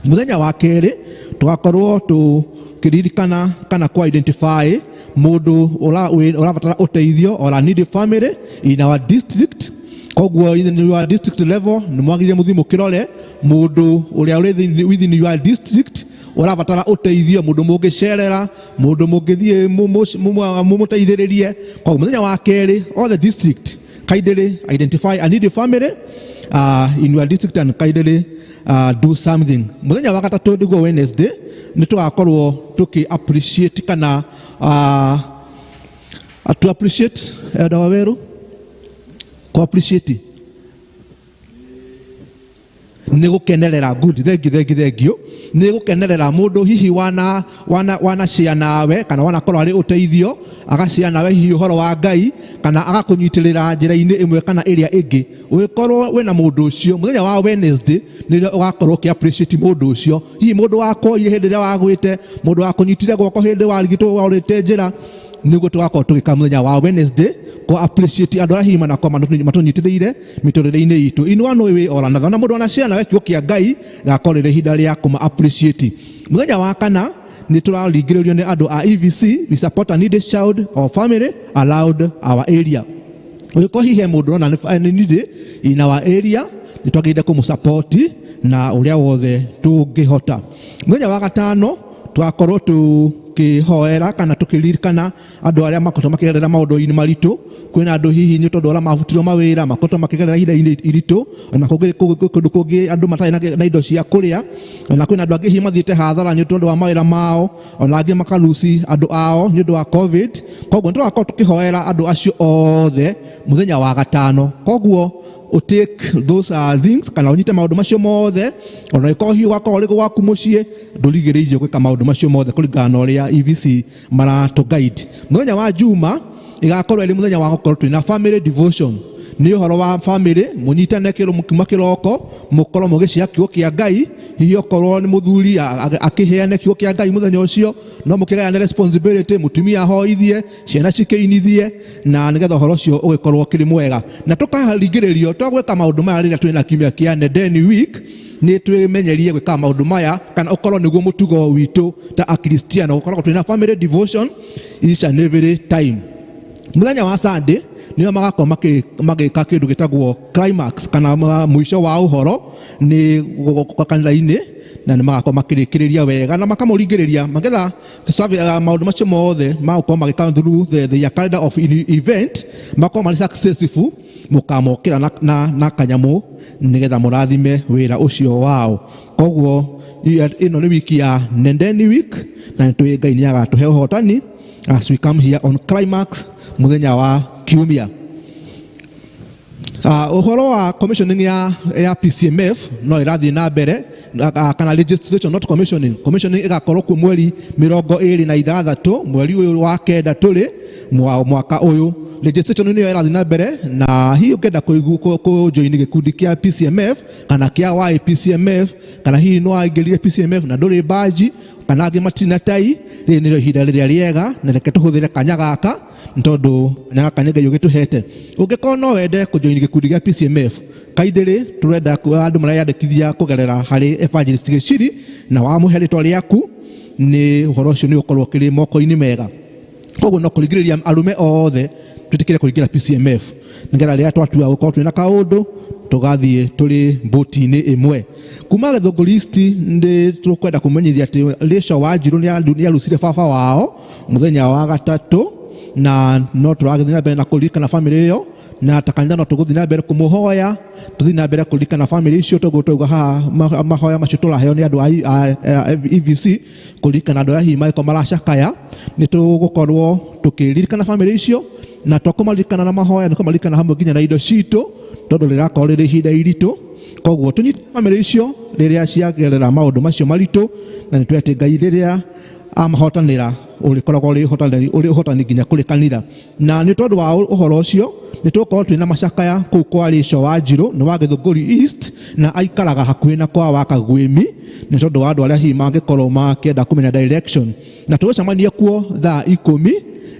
Mũthenya wa kerĩ tũgakorwo tũkĩririkana kana kũ identify mũndũ ũrabatara ũteithio or a needy family in our district. Koguo in your district level nĩ mwagĩrĩire mũthiĩ mũkĩrore mũndũ ũrĩa ũrĩ within your district ũrabatara ũteithio, mũndũ mũngĩcerera, mũndũ mũngĩthiĩ mũmũteithĩrĩrie. Koguo mũthenya wa kerĩ all the district kindly identify a needy family in your district and kindly do something. Mũthenya wa gatatũ nĩguo Wednesday nĩ tũgakorwo tũkĩ appreciate kana to appreciate Elder Waweru appreciate nĩ gũkenerera good thengio nĩ gũkenerera mũndũ hihi wana share nawe kana wanakorwo arĩ ũteithio agashare nawe hihi ũhoro wa Ngai kana agakũnyitĩrĩra njĩra-inĩ ĩmwe kana ĩrĩa ĩngĩ. Ũgĩkorwo wĩna mũndũ ũcio mũthenya wa Wednesday nĩrĩo ũgakorwo ũkĩ appreciate mũndũ ũcio, hihi mũndũ wakoire hĩndĩ ĩrĩa wagwĩte, mũndũ wakũnyitire guoko hĩndĩ warigitwo warĩte njĩra, nĩguo tũgakorwo tũgĩka mũthenya wa Wednesday ko appreciate andũ arĩa hihi manakorwo matũnyitĩrĩire mĩtũrĩre-inĩ itũ in one way or another. Na mũndũ wanacare nawe kiugo kĩa Ngai gakorwo rĩrĩ ihinda rĩa kũma appreciate. Mũthenya wa kana nĩ tũraringĩrĩrio nĩ andũ a EVC we support a needy child or family around our area. Ũgĩkorwo hihi mũndũ na nĩ needy in our area nĩ twagĩrĩire kũmũsupport na ũrĩa wothe tũngĩhota. Mũthenya wa gatano twakorwo tũkĩhoera kana tũkĩririkana andũ arĩa makoretwo makĩgerera maũndũ-inĩ maritũ. Kwĩna andũ hihi nĩ tondũ arĩa mabutirwo mawĩra makoretwo makĩgerera ihinda-inĩ iritũ, na kũndũ kũngĩ andũ matarĩ na indo cia kũrĩa, na kwĩna andũ angĩ hihi mathiĩte hathara nĩ tondũ wa mawĩra mao, ona angĩ makaruci andũ ao nĩ ũndũ wa COVID. Koguo tũgakorwo tũkĩhoera andũ acio othe mũthenya wa gatano. Koguo take those things kana unyite maũndũ macio mothe, ona ĩkorwo hihi ũgakorwo ũrĩ gwaku mũciĩ ndũrigĩrĩirio gwĩka maũndũ macio mothe kũringana na ũrĩa EVC maratũ guide. Mũthenya wa Juma igakorwo ĩrĩ mũthenya wa gũkorwo twĩna family devotion. Nĩ ũhoro wa family mũnyitane mũkiuma kĩroko mũkorwo mũgĩcia kiugo kĩa Ngai, hihi okorwo nĩ mũthuri akĩheane kiugo kĩa Ngai mũthenya ũcio no mũkĩgayane responsibility, mũtumia ahoithie, ciana cikĩinithie, na nĩgetha ũhoro ũcio ũgĩkorwo kĩrĩ mwega. Na tũkaringĩrĩrio twagwĩka maũndũ maya rĩrĩa twĩna kiumia kĩa Nedeni week nĩ twĩmenyerie gwĩka maũndũ maya kana ũkorwo nĩguo mũtugo witũ ta akristiano gũkorwo twĩna family devotion each and every time. Mũthenya wa Sunday nĩo magakorwo magĩka kĩndũ gĩtagwo climax kana mũico wa ũhoro nĩ kanitha-inĩ, na nĩ magakorwo makĩrĩkĩrĩria wega na makamũringĩrĩria magetha maũndũ macio mothe magakorwo magĩka through the calendar of event, makorwo marĩ successful mukamokira na kanyamu nigetha murathime wira ucio wao. Koguo ino ni wiki ya Nendeni week na nitwe Ngai ni agatuhe uhotani as we come here on climax muthenya wa kiumia. Uhoro wa commissioning ya PCMF no irathi na mbere kana registration not commissioning igakorwo ku mweri 26 mweri uyu wa kenda tuli mwaka uyu. Registration niyo irathi na mbere na hiyo ukenda ku join gikundi kia PCMF kana kia YPCMF kana hii no aingirire PCMF na nduri baji kana angi matina tai ri niro hinda riria riega na reke tuhuthire kanya gaka ntondu nyaga kanega yugituhete. Ungikorwo no wende ku join gikundi kia PCMF kaidire turenda andu marayandikithia kugerera hari Evangelist Giciri na wamuhe ritwa riaku ni uhoro ucio ni ukorwo kiri moko-ini mega. Koguo no kurigiriria arume othe tutikire kuingira PCMF nigetha riria twatua gukorwo twina kaundu tugathie turi mboti-ini imwe. Kuma Githungu list ndi tukwenda kumenyithia ati Rachel Wanjiru ni arucire baba wao muthenya wa gatatu na no turagithia na mbere na kuririkana family iyo na takanitha no tuguthia na mbere kumuhoya tuthie na mbere kuririkana family icio tugutuga ha mahoya macio turaheo ni andu a EVC kuririkana andu aria maiko maracakaya ni tugukorwo tukiririkana family icio na tukumaririkana na mahoya nikumaririkana hamwe nginya na indo citu tondu rirakorwo riri ihinda iritu. Koguo tunyite family icio riria ciagerera maundu macio maritu na nitwete Ngai riria amahotanira urikoragwo uri hotani nginya kuri kanitha na ni tondu wa uhoro ucio ni tukorwo twina macakaya kuu kwa Rachel Wanjiru ni wa Githunguri East na aikaraga hakuhi na kwa Wakagwimi ni tondu wa andu aria hihi mangikorwo makienda kumenya direction na tugucemania kuo thaa 10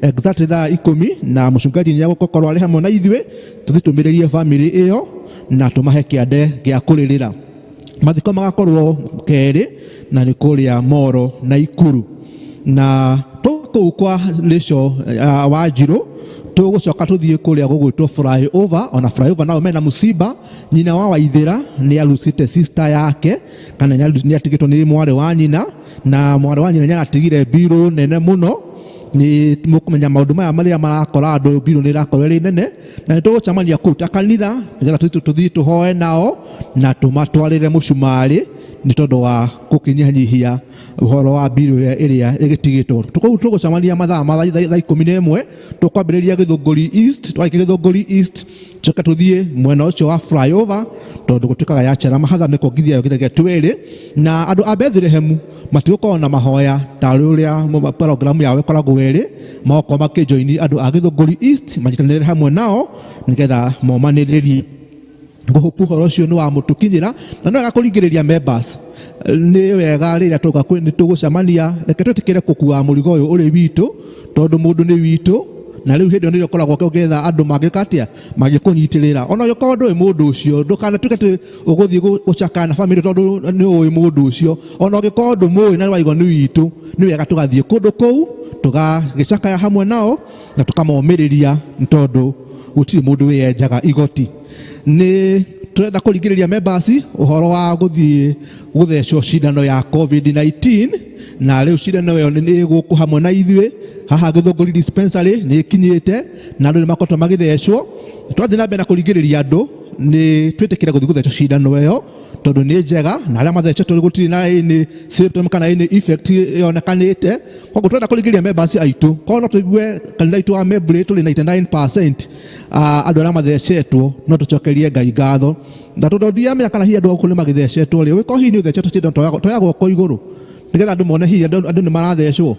exactly thaa 10 na mucungaji ni agukorwo ari hamwe na ithwe tuthitumbiririe family iyo na tumahe kiande gia kuririra. Mathiko magakorwo keri na ni kuria Moro na Ikuru na tuku kwa Rachel Wanjiru tugucoka tuthie kuria gugwitwo flyover ona flyover nao mena musiba. Nyina wa Waithira ni arucite sister yake kana ni atigitwo ni mwari wa nyina na mwari wa nyina ni atigire biro nene muno. Ni mukumenya maundu maya maria marakora andu biro ni rakorwo ri nene na nitugucamania kuruta kanitha nigetha tuthie tuhoe nao na tumatwarire mucumari ni tondu wa gukinyihanyihia uhoro wa biro iria igitigitwo. Tugucamania mathaa ma thaa 11 tukwambiriria Githunguri East twake Githunguri East tuka tuthie mwena ucio wa flyover tondu gutikaga ya chera mahatha ni kongithia githagia twiri na andu a Bethlehem matigukorwo na mahoya ta uria program yawe koragwo weri moko makijoini andu a Githunguri East manyitanire hamwe nao nigetha momaniririe guhupu horo ucio ni wa mutukinyira na no gakuringiriria members ni wega riria tuga ni tugucamania reke tutikire kukua murigo uyu uri witu tondu mundu ni witu na riu hindi ni rikoragwo kugetha andu magikatia magikunyitirira ona yo kondu mundu ucio ndukana tukate uguthie gucakana family tondu ni uyu mundu ucio ona gikondu mui na waigwa ni witu ni wega tugathie kundu kou tugagicakaya hamwe nao na tukamomiriria tondu gutiri mundu wienjaga igoti. Ni turenda kuringiriria members uhoro wa guthie guthecwo cindano ya COVID-19 na riu cindano iyo ni guku hamwe na ithwe haha Githunguri dispensary ni kinyite na andu ni makoto magithecwo. Twathi na mbere na kuringiriria andu ni twitikira guthie guthecwo cindano iyo tondu ni njega na aria mathecetwo gutiri na ni symptom kana ni effect yonekanite. Koguo turenda kuringiriria members aitu kono no tuigue kanitha itu wa Mebre tuli 99% andu aria mathecetwo no tucokerie Ngai ngatho na tundodia menya kana hi andu akuli magithecetwo ri wiko hi ni uthecetwo cindano toyagwo ko iguru nigetha andu mone hi andu ni marathecwo.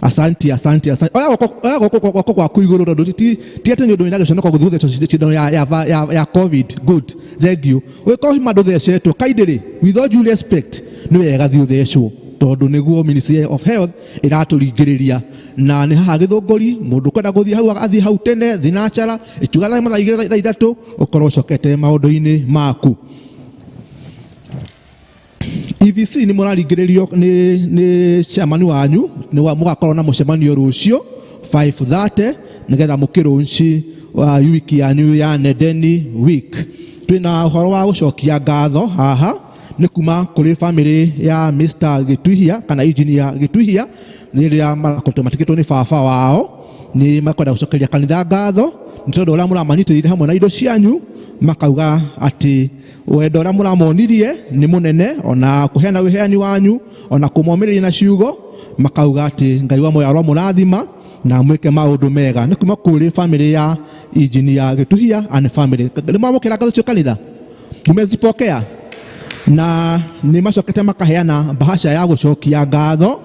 Asante oya goko kwa kuiguru tondu ti ati ni undu ina giconoka guthecetwo cindano ya COVID. Good, thank you. Wiko hi mandu thecetwo kaidiri with all due respect ni wega thi uthecwo tondu niguo Ministry of Health iraturingiriria na ni haha Githunguri mundu kwenda guthie hau athie hau tene thinachara ituga thaa 2:03 ukorwo cokete maundu-ini maku. EVC ni muraringiririo ni chairman wanyu ni mugakorwo na mucemanio rucio 5:30 nigetha mukirunci wa wiki yanyu ya Nendeni week. Twina uhoro wa gucokia ngatho haha ni kuma kuri family ya Mr. Gituhia kana engineer Gituhia riria marakoto matikitwo ni baba wao ni makwenda gucokeria kanitha ngatho nĩ tondũ ũrĩa mũramanyitĩrĩire hamwe na indo cianyu, makauga atĩ wendo ũrĩa mũramonirie nĩ mũnene, ona kũheana wĩheani wanyu, ona kũmomĩrĩria na ciugo, makauga atĩ Ngai wa muoyo aramũrathima na mwĩke maũndũ mega. Nĩ kuma kũrĩ family ya Engineer Gĩtuhia and family. Nĩ mwamũkĩra ngatho cio kanitha? Nimezipokea? Na nĩ macokete makaheana bahasha ya gũcokia ngatho,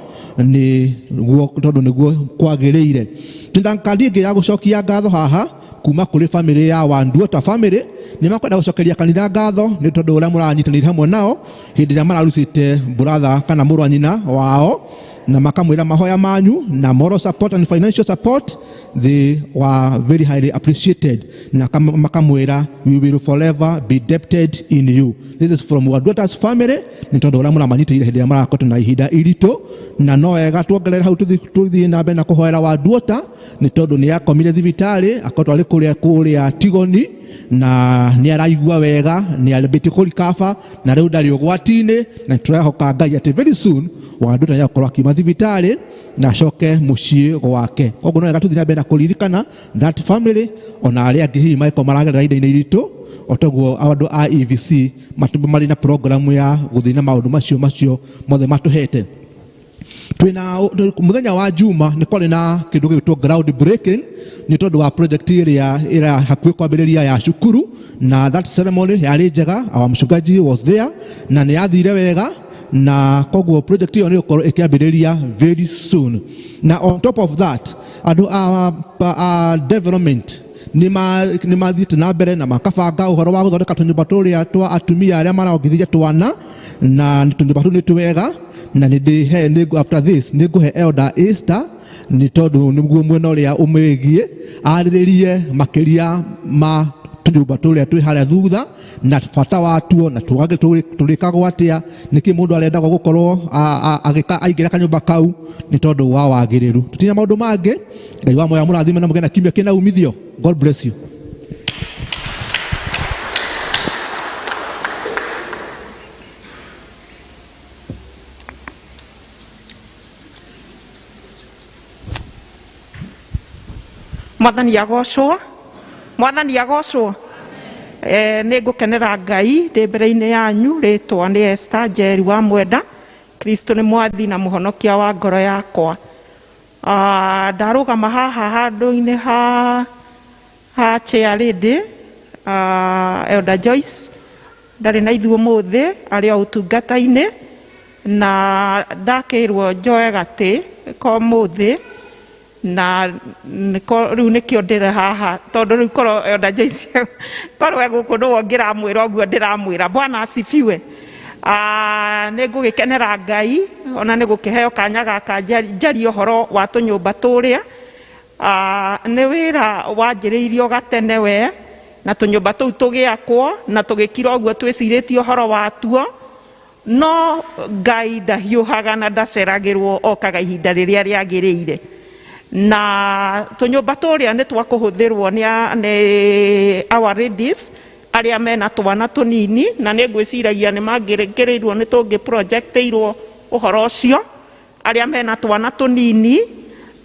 tondũ nĩguo kwagĩrĩire. Twĩna kandi ĩngĩ ya gũcokia ngatho haha kuma kũrĩ family ya Wanduota family. Nĩ makwenda gũcokeria kanitha ngatho nĩ tondũ ũrĩa mũranyitanĩire hamwe nao hĩndĩ ĩrĩa mararutĩte brother kana mũrũ wa nyina wao, na makamwĩra mahoya manyu na moral support and financial support. They were very highly appreciated. Na makamwĩra we will forever be indebted in you. This is from Wanduota's family. Nĩ tondũ ũrĩa mũramanyitĩire hĩndĩ ĩrĩa marakorwo na ihinda iritũ, na no wega tuongerere hau tũthiĩ na mbere na kũhoera Wanduota, nĩ tondũ nĩ akomire thibitarĩ akorwo arĩ kũrĩa Tigoni, na nĩ araigua wega, nĩ arĩmbĩtie kũrikaba na rĩu ndarĩ ũgwati-inĩ, na tũrehoka Ngai atĩ very soon Wanduota nĩ akorwo akiuma thibitarĩ na acoke mũciĩ gwake. Koguo no wega tũthiĩ na mbere na kũririkana that family, ona arĩa angĩ hihi mangĩkorwo maragerera ihinda-inĩ iritũ, o taguo andũ a EVC marĩ na program ya gũthiĩ na maũndũ macio mothe matũhete. Twina muthenya wa Juma nĩ kwarĩ na kĩndũ gĩgwĩtwo ground breaking nĩ tondũ wa project ĩrĩa hakuhĩ kwambĩrĩria ya cukuru, na that ceremony yarĩ njega. Our mchungaji was there na nĩ yathire wega, na koguo project ĩyo nĩ ĩgũkorwo ĩkĩambĩrĩria very soon. Na on top of that, andũ a development nĩ mathiĩte na mbere na makabanga ũhoro wa gũthondeka tũnyũmba tũrĩa twa atumia arĩa marongithia twana, na tũnyũmba tũu nĩ twega. Na after this nĩ ngũhe Elder Esther, nĩ tondũ nĩguo mwena ũrĩa ũmwĩgiĩ, arĩrĩrie makĩria ma tũnyũmba tũrĩa twĩ harĩa thutha na bata watuo, na tũrĩkagwo atĩa, nĩkĩ mũndũ arendagwo gũkorwo aingĩra kanyũmba kau nĩ tondũ wa wagĩrĩru. Tũtina maũndũ mangĩ. Ngai wa muoyo amũrathime na mũgĩe na kiumia kĩna umithio. God bless you. Mwathani agocwo, Mwathani agocwo. Nĩ ngũkenera Ngai ndĩ mbere-inĩ yanyu. Rĩtwa nĩ Esther Njeri wa Mwenda. Kristo nĩ mwathi na mũhonokia wa ngoro yakwa. Ndarũgama haha handũ-inĩ ha chair lady Elder Joyce ndarĩ na ithuĩ ũmũthĩ arĩ o ũtungata-inĩ, na ndakĩrwo njoe gatĩ ko ũmũthĩ, na rĩu nĩkĩo ndĩrĩ haha, tondũ rĩu korwo Elder Joyce korwo gũkũ nĩwe ngĩramwĩra ũguo ndĩramwĩra. Bwana asifiwe. Nĩ ngũgĩkenera Ngai ona nĩ gũkĩheo kanya gaka njarie ũhoro wa tũnyũmba tũrĩa. Nĩ wĩra wanjĩrĩirio gatene we, na tũnyũmba tũu tũgĩakwo na tũgĩkira ũguo twĩcirĩtie ũhoro watuo, no Ngai ndahiũhaga na ndaceragĩrwo okaga ihinda rĩrĩa rĩagĩrĩire. Na tũnyũmba tũrĩa nĩ twakũhũthĩrwo nĩ our ladies arĩa mena twana tũnini, na nĩ ngwĩciragia nĩ mangĩrĩkĩrĩirwo nĩ tũngĩ projectĩirwo ũhoro ũcio. Arĩa mena twana tũnini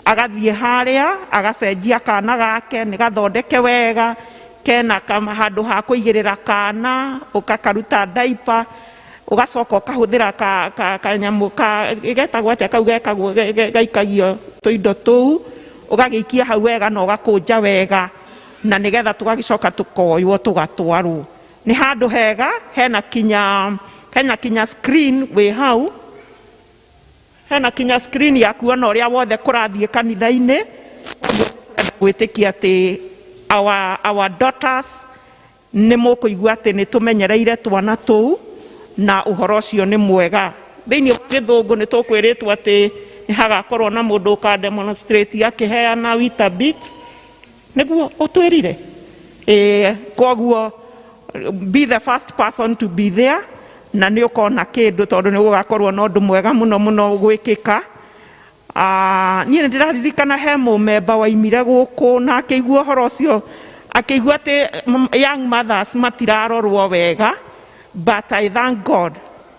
agathiĩ harĩa agacenjia kana gake nĩ gathondeke wega, kena handũ ha kũigĩrĩra kana, ũkakaruta diaper, ũgacoka ũkahũthĩra kanyamũ getagwo atĩa kau gekagwo gaikagio tũindo tũu, ũgagĩikia hau wega na ũgakũnja wega, na nĩgetha tũgagĩcoka tũkoywo tũgatwarwo. Nĩ handũ hega, hena kinya screen wĩ hau, hena kinya screen ya kuona ũrĩa wothe kũrathiĩ kanitha-inĩ. Gwĩtĩkia atĩ our daughters nĩ mũkũigua atĩ nĩ tũmenyereire twana tũu na ũhoro ũcio nĩ mwega. Thĩinĩ wa Gĩthũngũ nĩ tũkwĩrĩtwo atĩ nĩ hagakorwo na mũndũ ũka demonstrate akĩheana Weetabix, nĩguo ũtwĩrire. Koguo be the first person to be there, na nĩ ũkona kĩndũ tondũ nĩ gũgakorwo na ũndũ mwega mũno gwĩkĩka. Niĩ nĩ ndĩraririkana he mũmemba waimire gũkũ na akĩigua ũhoro ũcio, akĩigua atĩ young mothers matirarorwo wega, but I thank God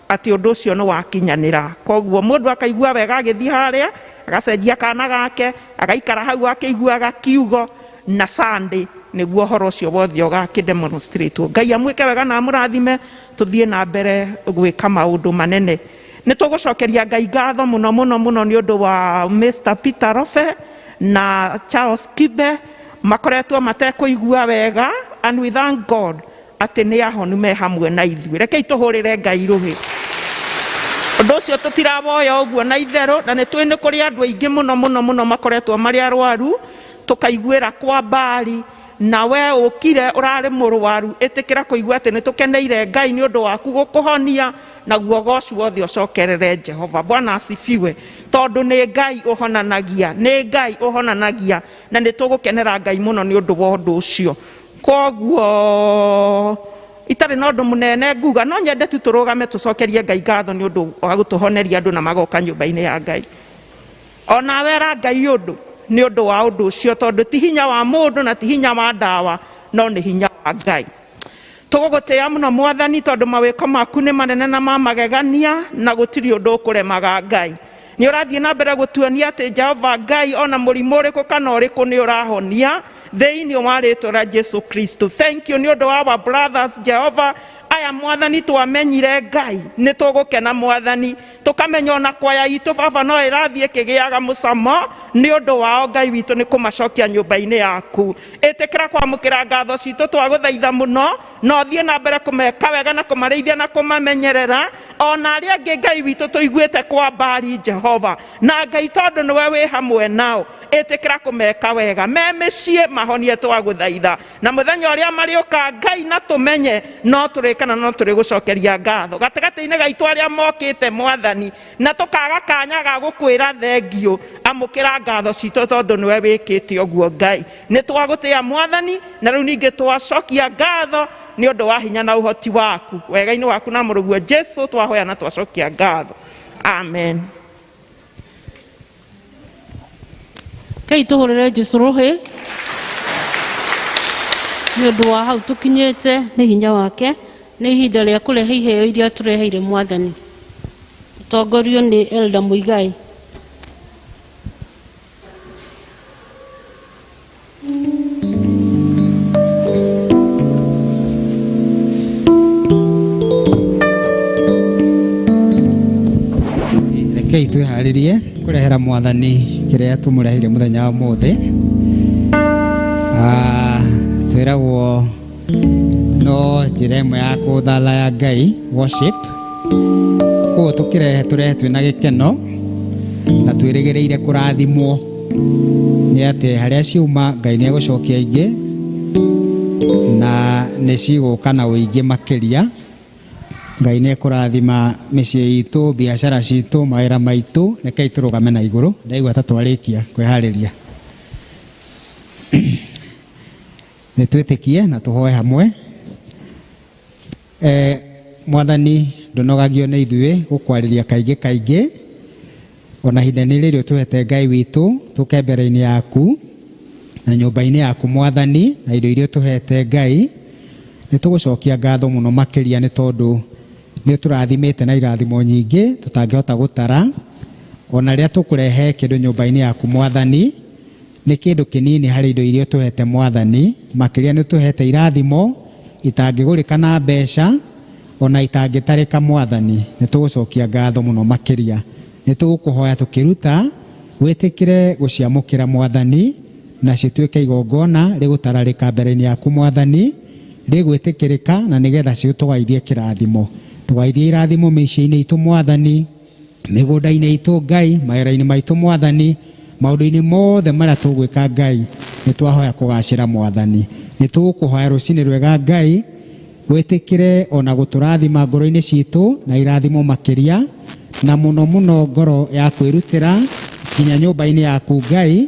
atĩ ũndũ ũcio nĩ wakinyanĩra. Koguo mũndũ akaigua wega agĩthiĩ harĩa agacenjia kana gake agaikara hau akĩiguaga kiugo, na Sunday niguo horo ucio wothe ugakidemonstrate. Ngai amwike wega na amurathime tuthie na mbere gwika maundu manene. Nitugucokeria Ngai ngatho muno muno muno ni undu wa Mr. Peter Rofe na Charles Kibe makoretwo matekuigua wega, and we thank God ati ni ahonu me hamwe na ithuĩ. Rekei tuhurire Ngai ruhi. Undu ucio tutiraboya uguo na itheru, na nitwi ni kuri andu aingi muno muno muno makoretwo mari arwaru, tukaiguira kwa mbari, na we ukire urari murwaru itikira kuigua ati nitukeneire Ngai ni undu waku gukuhonia, na guo gocu wothe ucokerere Jehova. Bwana asifiwe. Tondu ni Ngai uhonanagia, ni Ngai uhonanagia, na nitugukenera Ngai muno ni undu wa undu ucio. Koguo itari na undu munene nguga, no nyende tu turugame tucokerie Ngai ngatho ni undu wa gutuhoneria andu na magoka nyumba-ini ya Ngai. Ona wera Ngai undu ni undu wa undu ucio, tondu ti hinya wa mundu na ti hinya wa ndawa, no ni hinya wa Ngai. Tugugutia muno Mwathani tondu mawiko maku ni manene na mamagegania, na gutiri undu ukuremaga Ngai. Ni urathie na mbere gutuonia ati Jehova Ngai ona murimu uriku kana uriku ni urahonia thiini wa ritwa ria Jesu Kristo. Thank you ni undu wa our brothers Jehova. Aya Mwathani twamenyire Ngai ni tugukena Mwathani, tukamenya ona kwaya itu baba no irathie kigiaga mucamo ni undu wao Ngai witu ni kumacokia nyumba-ini yaku. Itikira kwamukira ngatho citu twaguthaitha muno, no thie na mbere kumeka wega na kumareithia na kumamenyerera, ona aria angi Ngai witu tuiguite kwa mbari Jehova, na Ngai tondu niwe wi hamwe nao, itikira kumeka wega me micii mahonie twaguthaitha, na muthenya uria mariuka Ngai na tumenye no turikana no turi gucokeria ngatho gatigati-ini gaitu aria mokite Mwathani, na tukaga kanya ga gukwira thengio. Amukira ngatho citu tondu niwe wikite uguo Ngai. Ni twagutia Mwathani, na riu ningi twacokia ngatho ni undu wa hinya na uhoti waku, wega-ini waku na muruguo Jesu twahoya na twacokia ngatho. Amen. Kei tuhurire Jesu ruhi ni undu wa hau tukinyite ni hinya wake, ni ihinda ria kurehe iheo iria tureheire Mwathani. Utongorio ni Elder Muigai. Rekei twiharirie kurehera Mwathani kiria tumureheire muthenya wa muthi. Twiragwo no njira imwe ya kuthalaya Ngai, worship. Koguo turehe twina gikeno na twirigireire kurathimwo ni ati haria ciuma Ngai ni egucokia ingi, na ni ciguka na uingi makiria. Ngai ni ekurathima micii itu, biashara citu, mawira maitu. Rekei turugame na iguru, ndaigua ta twarikia kwihariria. Ni twitikie na tuhoe hamwe. Mwathani ndunogagio ni ithuĩ gukwariria kaingi kaingi, ona ihinda-inĩ rĩrĩ tuhete Ngai witu tuke mbere-inĩ yaku na nyũmba-inĩ yaku Mwathani, na indo iria tuhete Ngai ni tugucokia ngatho muno makiria, ni tondu ni turathimite na irathimo nyingi tutangihota gutara. Ona ria tukurehe kindu nyũmba-inĩ yaku Mwathani ni kindu kinini hari indo iria tuhete Mwathani, makiria ni tuhete irathimo itangigurika na mbeca, ona itangitarika Mwathani. Ni tugucokia ngatho muno makiria, ni tugukuhoya tukiruta witikire guciamukira Mwathani, na cituike igongona rigutararika mbere-inĩ yaku Mwathani, rigwitikirika na nigetha ciutugaithie kirathimo. Tugaithie irathimo mĩciĩ-inĩ itu Mwathani, migunda-inĩ itu Ngai, mawĩra-inĩ maitu Mwathani, maundu-inĩ mothe maria tugwika Ngai, ni twahoya kugacira Mwathani. Ni tugukuhoya rucini rwega Ngai, witikire ona guturathima ngoro-inĩ citu na irathimo makiria, na muno muno ngoro ya kwirutira kinya nyũmba-inĩ yaku Ngai,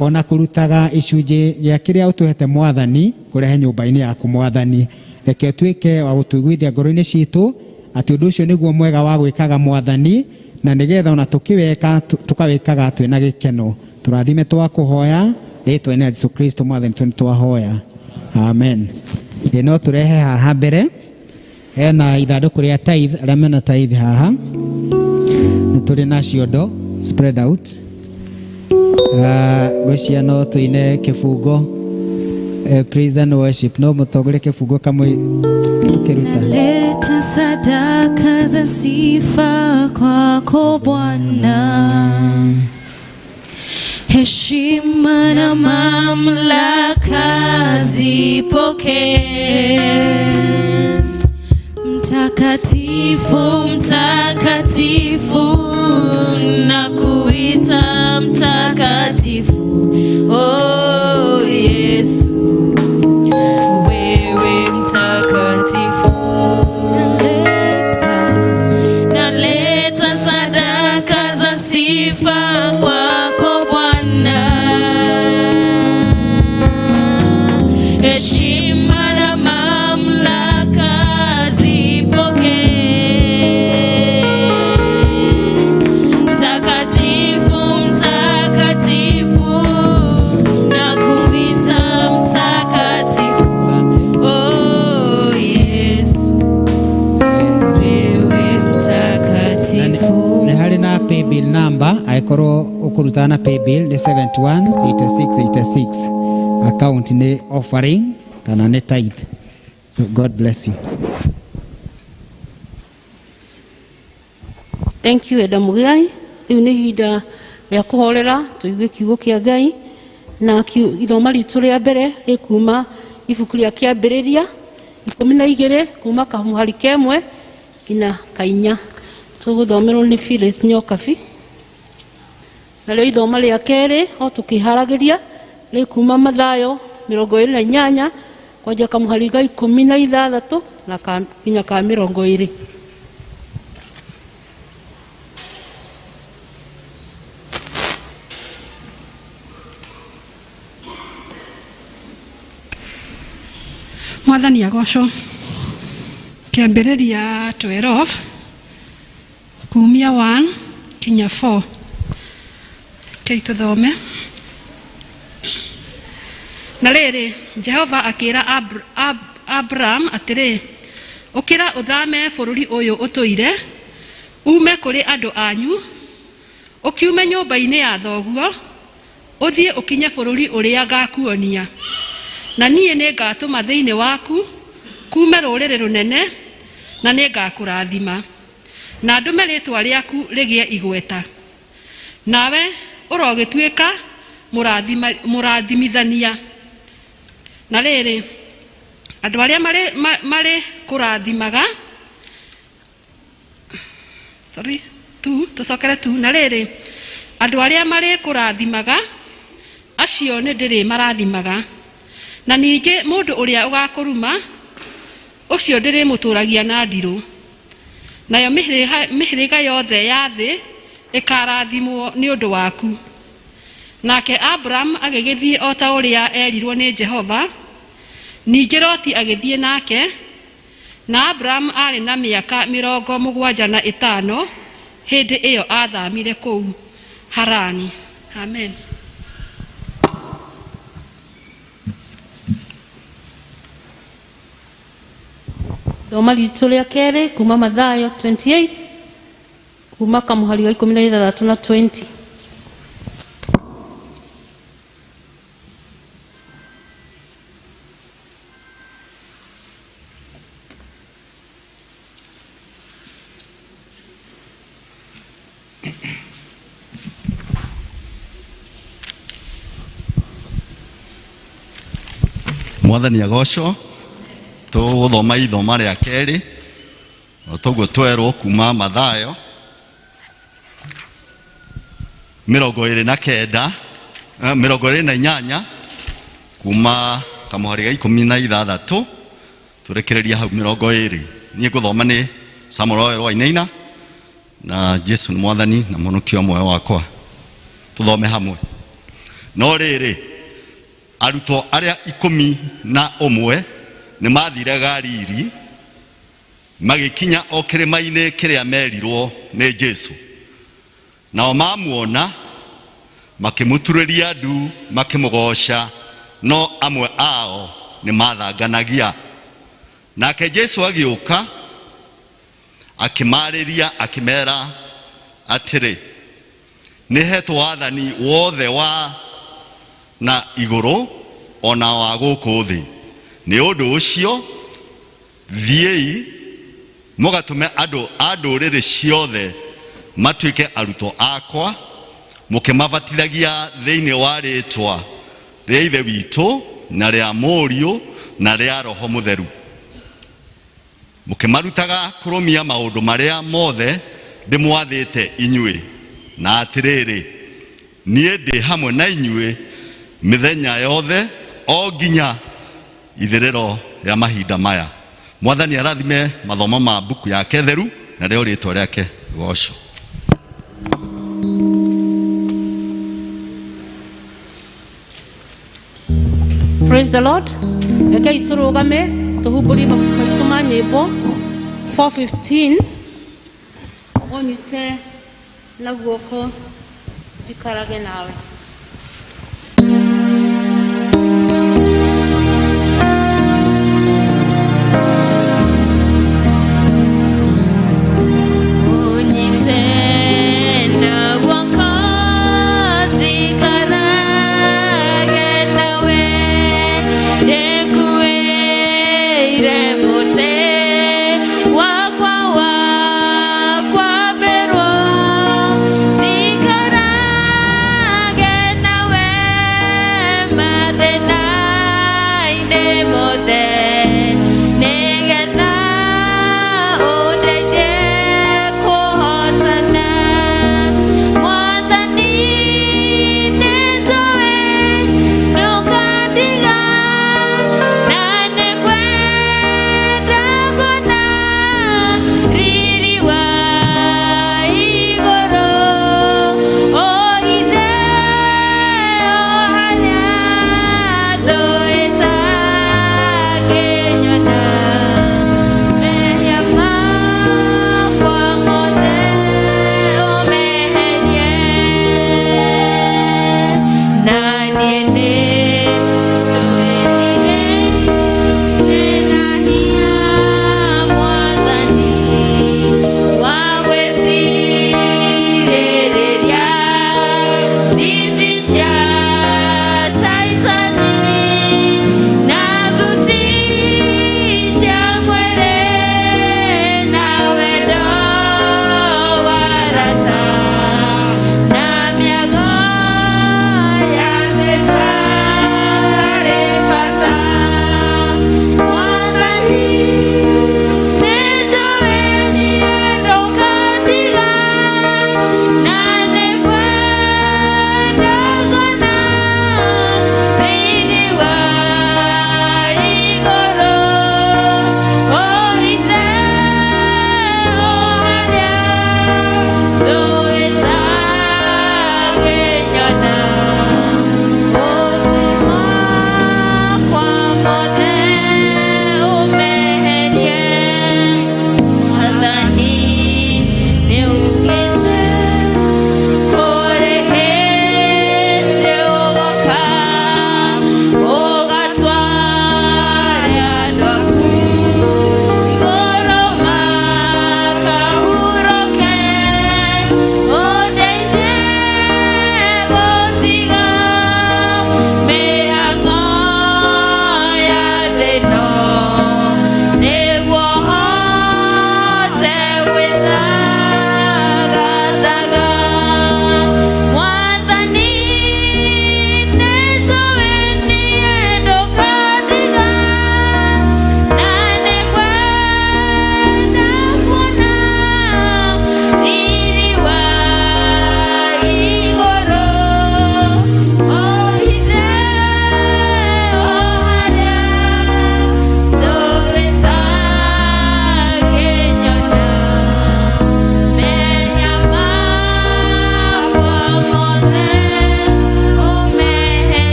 ona kurutaga icunjĩ gĩa kĩrĩa utuhete Mwathani kurehe nyũmba-inĩ yaku Mwathani. Reke tuike wa gutuiguithia ngoro-inĩ citu ati undu ucio niguo mwega wa gwikaga Mwathani, na nigetha ona tukiweka tukawikaga twina gikeno. Turathime twakuhoya ritwa-inĩ Jesu Kristo Mwathani tu twahoya, amen. No turehe haha mbere hena ithanduku ria tithe, aria mena tithe haha ni turi na ciondo spread out. Gwĩcia no tuine kĩbungo praise and worship. No mutogole kifungo kama kiruta. Naleta sadaka za sifa kwako Bwana, heshima na mamlaka zipokee. Mtakatifu, mtakatifu, na kuita mtakatifu, oh Yesu, wewe mtakatifu. Naleta sadaka za sifa kwako Bwana, heshima na mamlaka zipokee. Mtakatifu, mtakatifu, na kuita mtakatifu, oh Yesu, wewe mtakatifu. Ni hali na paybill number aikoro ukurutana paybill ni 718686. Account ni offering kana ni tithe. So God bless you. Thank you Eda Mugai. Riu ni hinda ya kuhorera tuigue kiugo kia Ngai na ithoma ritu ria mbere rikuma ibuku ria kiambiriria 12 kuma kamuhari kemwe kina kainya. Tuguthomerwo ni Phyllis Nyokabi. Na rio ithoma ria keri o tukiharagiria rikuma Mathayo 28 kwanja kamuhari ga 16 na kinya ka 20. Mwathani agocwo. Kiambiriria 12 kumia 1 kinya 4. Tuthome. Na rĩrĩ Jehova akĩra Abraham atĩrĩ, ũkĩra ũthame bũrũri ũyũ ũtũire, ume kũrĩ andũ anyu, ũkiume nyũmba-inĩ ya thoguo, ũthiĩ ũkinye bũrũri ũrĩa ngakuonia. Na niĩ nĩ ngatũma thĩinĩ waku kuume rũrĩrĩ rũnene, na nĩ ngakũrathima, na ndũme rĩĩtwa rĩaku rĩgĩe igweta. Nawe ũrogĩtuĩka mũrathimithania. Na rĩrĩ andũ arĩa marĩ kũrathimaga, tũcokere tu. Na rĩrĩ andũ arĩa marĩ kũrathimaga, acio nĩ ndĩrĩ marathimaga. Na ningĩ mũndũ ũrĩa ũgakũruma, ũcio ndĩrĩ mũtũragia na ndirũ. Nayo mĩhĩrĩga yothe ya thĩ ĩkarathimwo nĩ ũndũ waku. Nake Abraham agĩgĩthiĩ o ta ũrĩa erirwo nĩ Jehova. Ningĩ Loti agĩthiĩ nake, na Abraham arĩ na mĩaka 75 hĩndĩ ĩyo athamire kũu Harani. Amen. Thoma ritu ria keri kuma Mathayo 28 kuma kamuhari ga 16 na 20. Mwathani agocwo. Tuguthoma ithoma ria keri toguo twerwo kuma Mathayo 28 kuma kamuhari ga 16 turekereria hau 20. Nie guthoma ni Samuel Wainaina na Jesu ni Mwathani na muhonokia moyo wakwa. Tuthome hamwe. No rĩrĩ arutwo arĩa 11 nĩ mathire Galili magĩkinya o kĩrĩma-inĩ kĩrĩa merirwo nĩ Jesu. Nao mamuona makĩmũturĩria ndu makĩmũgoca, no amwe ao nĩ mathanganagia. Nake Jesu agĩũka akĩmarĩria akĩmera atĩrĩ, nĩhetwo wathani wothe wa na igũrũ ona wa gũkũ thĩ. Nĩ ũndũ ũcio thiĩi mũgatume andũ a ndũrĩrĩ ciothe matuĩke arutwo akwa, mũkĩmabatithagia thĩinĩ wa rĩĩtwa rĩa Ithe witũ na rĩa Mũriũ na rĩa Roho Mũtheru, mũkĩmarutaga kũrũmia maũndũ marĩa mothe ndĩmwathĩte inyuĩ, na atĩrĩrĩ, niĩ ndĩ hamwe na inyuĩ mĩthenya yothe o nginya ithirĩro rĩa mahinda maya. Mwathani arathime mathomo ma mbuku yake theru, na rĩo rĩĩtwa rĩake gocwo. Praise the Lord. Rekei turugame tuhumbũrie mabuku maitũ ma nyĩmbo 4:15. Ũnyite na guoko njikarage nawe.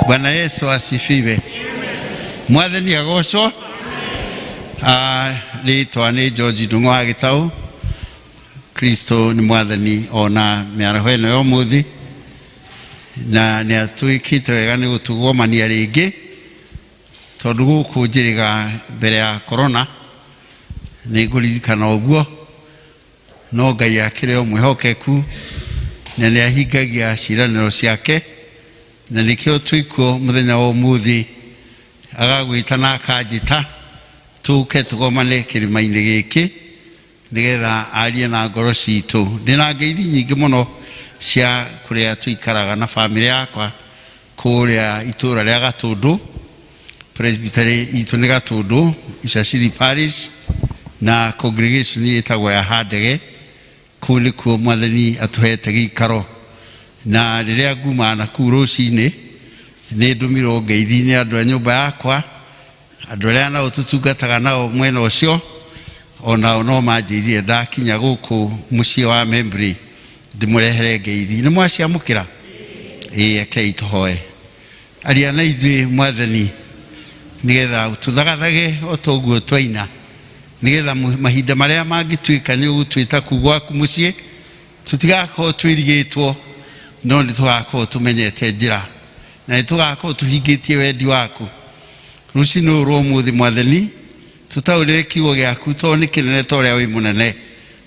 Bwana Yesu asifiwe. Mwathani agocwo. Ritwa ni George Ndung'u wa Gitau. Kristo ni mwathani ona miaraho ino ya umuthi na ni atwikite wega ni gutugomania ringi tondu guku njiriga mbere ya corona ni nguririkana uguo no Ngai akire o mwihokeku na ni ahingagia ciiraniro ciake na nikio twikuo muthenya wa umuthi agagwitana akanjita tuke tugomane kirima-ini giki nigetha arie na ngoro citu. Ndina ngeithi nyingi muno cia kuria tuikaraga na family yakwa kuria itura ria Gatundu, presbytery itu ni Gatundu, Icaciri parish na congregation yetagwo ya Handege. Kuu nikuo mwathani atuhete gikaro na riria nguma na kuu rucini ni ndumirwo ngeithi ni andu a nyumba yakwa, andu aria nao tutungataga nao mwena ucio ona no manjirie ndakinya guku mucii wa Membri ndimurehere ngeithi. Ni mwaciamukira? Akei tuhoe. Aria na ithuĩ mwathani nigetha tuthagathage o toguo twaina nigetha mahinda maria mangituika ni ugutwita kugwaku mucii tutigakorwo twirigitwo no ni tugakorwo tumenyete njira na ni tugakorwo tuhingitie wendi waku. Rucini rwa umuthi mwathani tutaurire kiugo giaku to ni kinene to ria wi munene.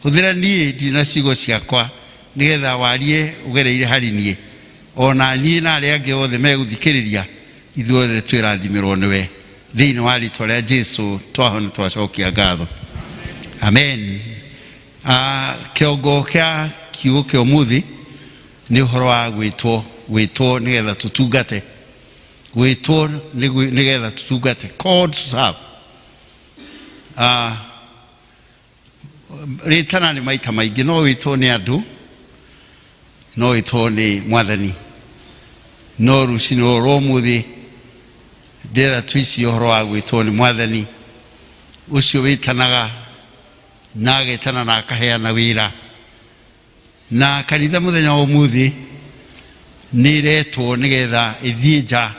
Huthira nie ndina ciugo ciakwa nigetha warie ugereire hari nie ona nie na aria angi othe meguthikiriria ithuothe twirathimirwo niwe thiini wa ritwa ria Jesu twahona twacokia ngatho, amen. Kiongo kia kiugo kia umuthi ni uhoro wa gwitwo nigetha tutungate, gwitwo nigetha tutungate, called to serve. Ritana ni maita maingi no witwo ni andu, no witwo ni mwathani, no rucini rwa umuthi ndira twisi uhoro wa gwitwo ni mwathani ucio witanaga na agetana na akaheana wira na kanitha muthenya wa umuthi ni retwo nigetha ithie nja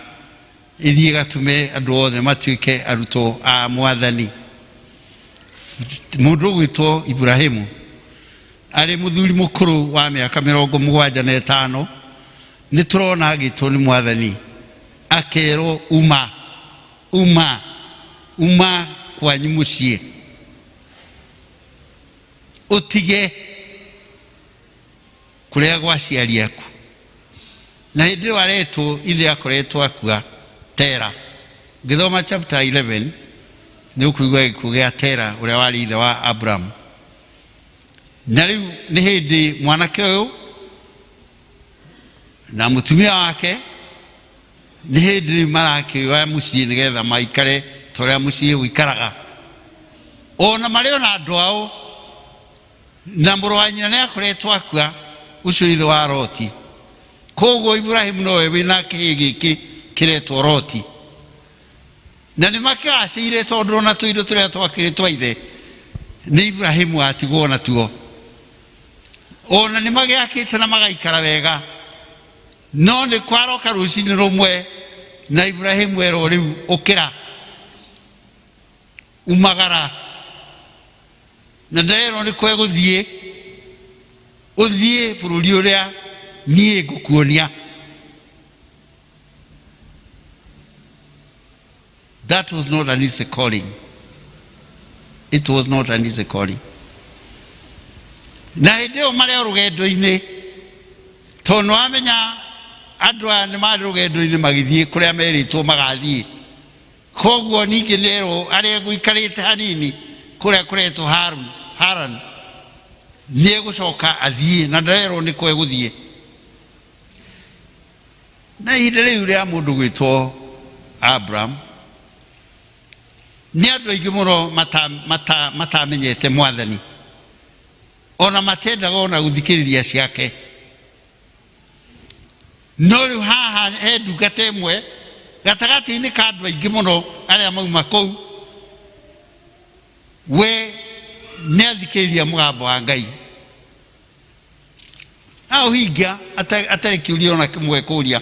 ithie gatume andu othe matuike aruto a mwathani. Mundu gwitwo Ibrahimu ari muthuri mukuru wa miaka 75 ni turona agitwo ni mwathani akero uma kwanyu mucii utige kuria gwaciari aku na hindi waretwo ithe akoretwo akua Tera. Ngithoma chapter 11 ni ukuigua gikugia Tera uria wari ithe wa Abraham na riu ni hindi mwanake uyu na mutumia wake ni hindi marakiwa mucii nigetha maikare toria mucii wikaraga ona mario na andu ao na muru wa nyina ni akoretwo akua ucio ithe wa Loti. Koguo Ibrahim nowe wina kigiki kiretwo Loti na ni makacire tondu na tuindo turia twakiritwo ithe ni Ibrahimu atigwo na tuo ona ni magiakite na magaikara wega no ni kwaroka rucini rumwe na Ibrahimu ero riu ukira umagara na ndero ni kwe guthie uthie bururi uria nie ngukuonia. That was not an easy calling. It was not an easy calling. Na hideo maria rugendo-ini tono amenya andu aya ni mari rugendo-ini magithie kuria meritwo magathie. Koguo ningi nero aria guikarite hanini kuria kuretwo Haran ni egucoka athie na ndarero ni kwe guthie. Na ihinda riu ria mundu gwitwo Abraham ni andu aingi muno matamenyete mwathani ona matendaga ona guthikiriria ciake. No riu haha he ndungata imwe gatagati-ini ka andu aingi muno aria mauma kou we ni athikiriria mugambo wa Ngai au hingia atari kiuria ona kimwe kuria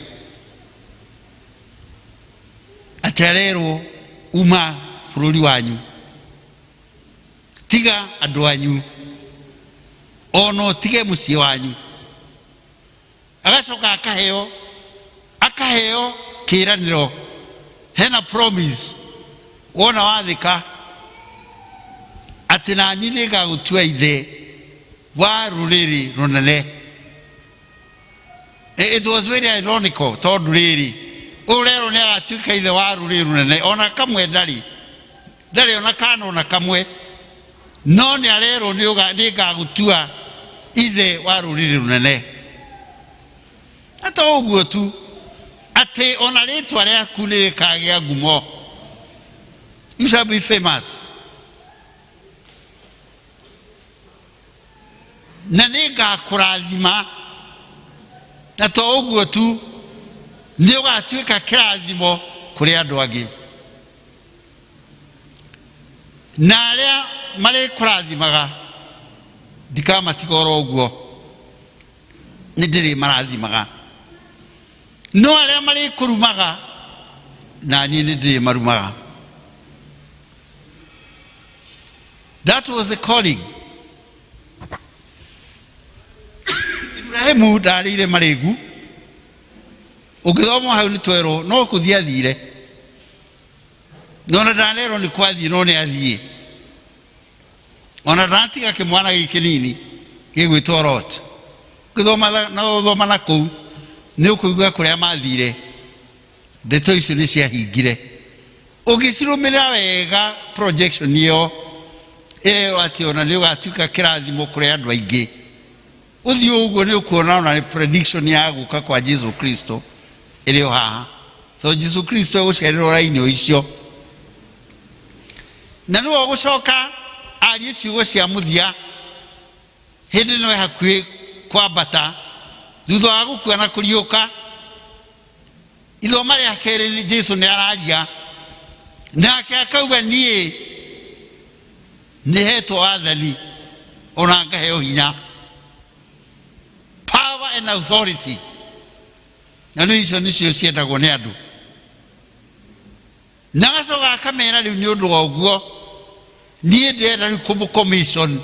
atererwo uma bururi wanyu tiga andu anyu ono tige muciĩ wanyu agacoka akaheo kĩĩranĩro hena promise wona wathĩka atĩ nani nĩngagũtua ithe wa rũrĩrĩ rũnene. It was very ironical tondũ rĩrĩ ũrerwo nĩ agatuĩka ithe wa rũrĩrĩ rũnene, ona kamwe ndarĩ ona kana ona kamwe, no nĩ arerwo nĩngagũtua ithe wa rũrĩrĩ rũnene. Hata ũguo tu atĩ ona rĩtwa rĩaku nĩ rĩkagĩa ngumo, you shall be famous, na nĩngakũrathima, na to ũguo tu nĩ ũgatuĩka kĩrathimo kũrĩ andũ angĩ, na arĩa marĩkũrathimaga ndikamatiga oro ũguo, nĩ ndĩrĩmarathimaga, no arĩa marĩkũrumaga na niĩ nĩ ndĩrĩmarumaga. That was the calling. Ibrahimu ndarĩire marĩgu, ũngĩthoma hau nĩ twerwo no kũthiĩ athire, no na ndarerwo nĩ kwathiĩ no nĩ athiĩ, ona ndatiga kĩmwana gĩkĩ kĩnini gĩgwĩtwo Lot. Ũngĩthoma na kũu nĩ ũkũigua kũrĩa mathire ndeto icio nĩ ciahingire. Ũngĩcirũmĩrĩra wega projection ĩyo atĩ ona nĩ ũgatuĩka kĩrathimo kũrĩ andũ aingĩ, ũthiĩ ũguo nĩ ũkuona ona nĩ prediction ya gũka kwa Jesu Kristo ĩrĩ o haha, tondũ Jesu Kristo egũcererwo raini icio, na nĩwe ũgũcoka arie ciugo cia mũthia hĩndĩ ĩno hakuhĩ kwambata thutha wa gũkua na kũriũka. Ithoma rĩa kerĩ Jesu nĩ araria nake akauga niĩ nĩhetwo wathani ona ngaheo hinya, power and authority, na nĩ icio nĩcio ciendagwo nĩ andũ, na agacoka akamera rĩu nĩ ũndũ wa ũguo niĩ ndĩrenda rĩu kũmũ-commission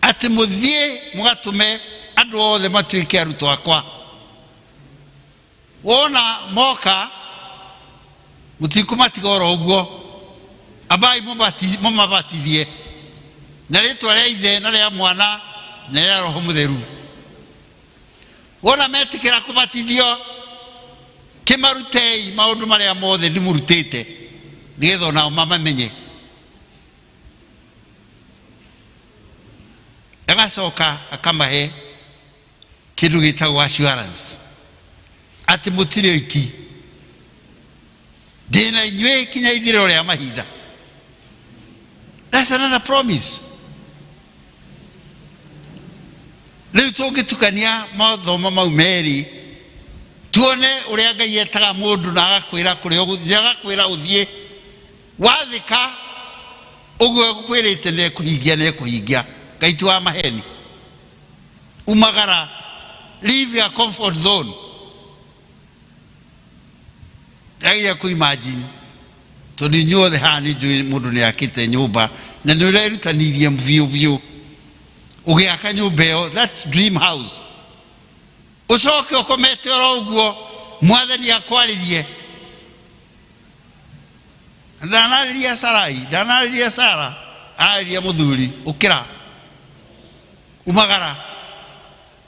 atĩ mũthiĩ mũgatũme andũ othe matuĩke arutwo akwa. Wona moka mũtikũmatiga oro ũguo, ambai mũmabatithie na rĩtwa rĩa Ithe na rĩa Mwana na rĩa Roho Mũtheru. Wona metĩkĩra kũbatithio, kĩmarutei maũndũ marĩa mothe ndĩmũrutĩte nĩgetha onao mamamenye. Agacoka akamahe kĩndũ gĩtagwo assurance atĩ mũtirĩ oiki, ndĩna inyuĩ kinya ithirĩro rĩa mahinda. That's another promise. Rĩu tũngĩtukania mathomo mau merĩ tuone ũrĩa Ngai etaga mũndũ na agakwĩra kũrĩa ũgũthiĩ, agakwĩra ũthiĩ, wathĩka ũguo egũkwĩrĩte nĩ ekũhingia nĩ ekũhingia. Ngai ti wa maheni. Umagara, leave your comfort zone. Ndagĩrĩire kũ-imagine tondũ inyuothe haha nĩ njũĩ mũndũ nĩ akĩte nyũmba na nĩ ũrerutanirie biũ ũgĩaka nyũmba ĩyo, that's dream house. Ũcoke ũkomete oro ũguo Mwathani akwarĩrie. Ndanarĩria Sarai, ndanarĩria Sara, arĩria mũthuri ũkĩra umagara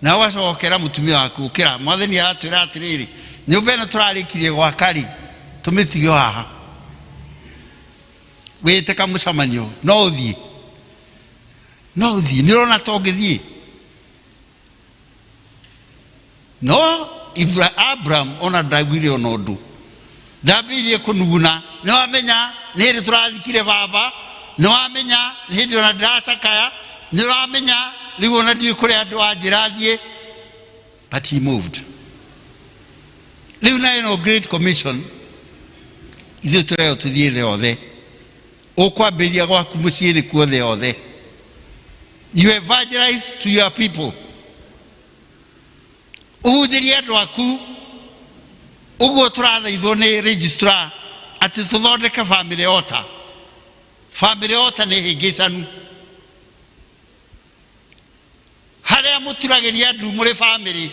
na wacokera mũtumia waku ũkĩra. Mwathani aratwĩra atĩrĩrĩ, nyũmba ĩno tũrarĩkirie gwaka-rĩ tũmĩtige haha, wĩte kamũcemanio no ũthiĩ, nĩ ũrona ta ũngĩthiĩ. No Abraham ona ndaiguire ona ũndũ, ndambĩrĩirie kũnuguna. Nĩ wamenya nĩ hĩndĩ tũrathikire baba, nĩ wamenya nĩ hĩndĩ ona ndĩracakaya, nĩ wamenya rĩu ona ndiũĩ kũrĩa andũ anjĩra thiĩ, but he moved. Rĩu na ĩno Great Commission ithuĩ tũreo tũthiĩ thĩ yothe, ũkwambĩrĩria gwaku mũciĩ nĩ kuo thĩ yothe. You evangelize to your people, ũhunjĩrie andũ aku. Ũguo tũrathaithwo nĩ registrar ati tuthondeke family altar. Family altar nĩ hĩngĩcanu. Harĩa mũturagĩria ndu mũrĩ family,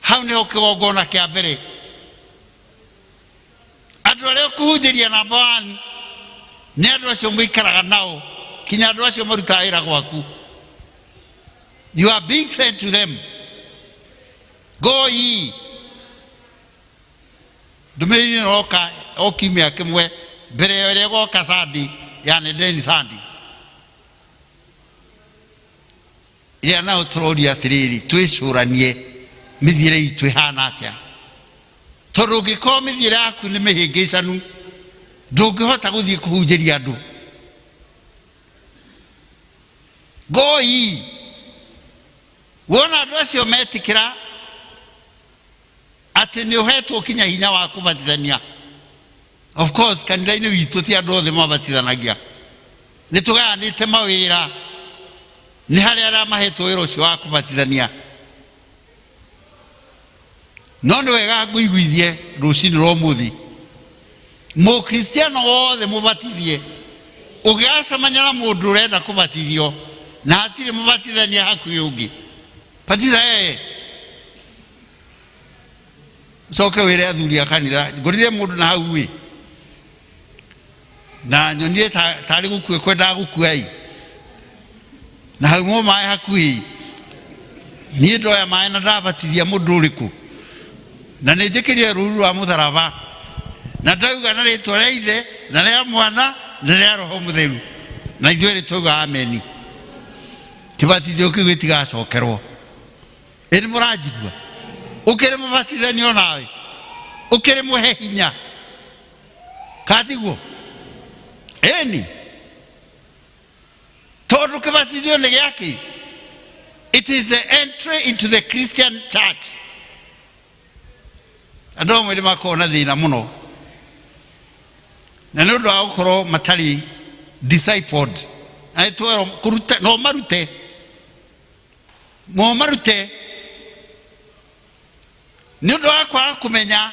hau nĩho kĩgongona kĩa mbere. Andũ arĩa ũkũhunjĩria number 1 nĩ andũ acio mũikaraga nao, kinya andũ acio marutaga wĩra gwaku. You are being sent to them. Go ye. Ndũmĩrĩri ĩroka o kiumia kĩmwe mbere ya ĩrĩa ĩgoka Sunday, yani Deni Sunday. Ĩrĩa nao tũroria atĩrĩrĩ, twĩcũranie mĩthiĩre itũ ĩhana atĩa. Tondũ ũngĩkorwo mĩthiĩre yaku nĩ mĩhĩngĩcanu, ndũngĩhota gũthiĩ kũhunjĩria andũ. Go ye. Wona andũ acio metĩkĩra atĩ nĩ ũhetwo kinya hinya wa kũbatithania. Of course, kanitha-inĩ witũ ti andũ othe mabatithanagia. Nĩ tũgayanĩte mawĩra. Nĩ harĩ arĩa mahetwo wĩra ũcio wa kũbatithania. No nĩ wega ngũiguithie rũcinĩ rwa ũmũthĩ. Mũkristiano wothe mũbatithie. Ũngĩgacemania na mũndũ ũrenda kũbatithio na hatirĩ mũbatithania hakuhĩ ũngĩ, batiza yeye. Soke wĩre athuri a kanitha, ngorire mũndũ na hau ĩ, na nyonire tarĩ gũkua kwenda gũkua ĩ, na hau mo maĩ hakuhĩ. Niĩ ndoya maĩ na ndabatithia mũndũ ũrĩkũ, na nĩ njĩkĩrire rũũru rwa mũtharaba, na ndauga na rĩĩtwa rĩa Ithe na rĩa Mwana na rĩa Roho Mũtheru, na ithuĩ twauga ameni. Kĩbatithio kĩu gĩtigacokerwo. Ĩrĩ mũranjigua? Ũkĩrĩ mũbatithanio nawe, ũkĩrĩ mũhe hinya, katiguo? Ĩni tondũ kĩbatithio nĩ gĩakĩ? It is the entry into the Christian church. Andũ amwe nĩ makoragwo na thĩna mũno, na nĩ ũndũ wa gũkorwo matarĩ discipled. Na nĩtwerwo kũruta, no marute nĩ ũndũ wa kwaga kũmenya.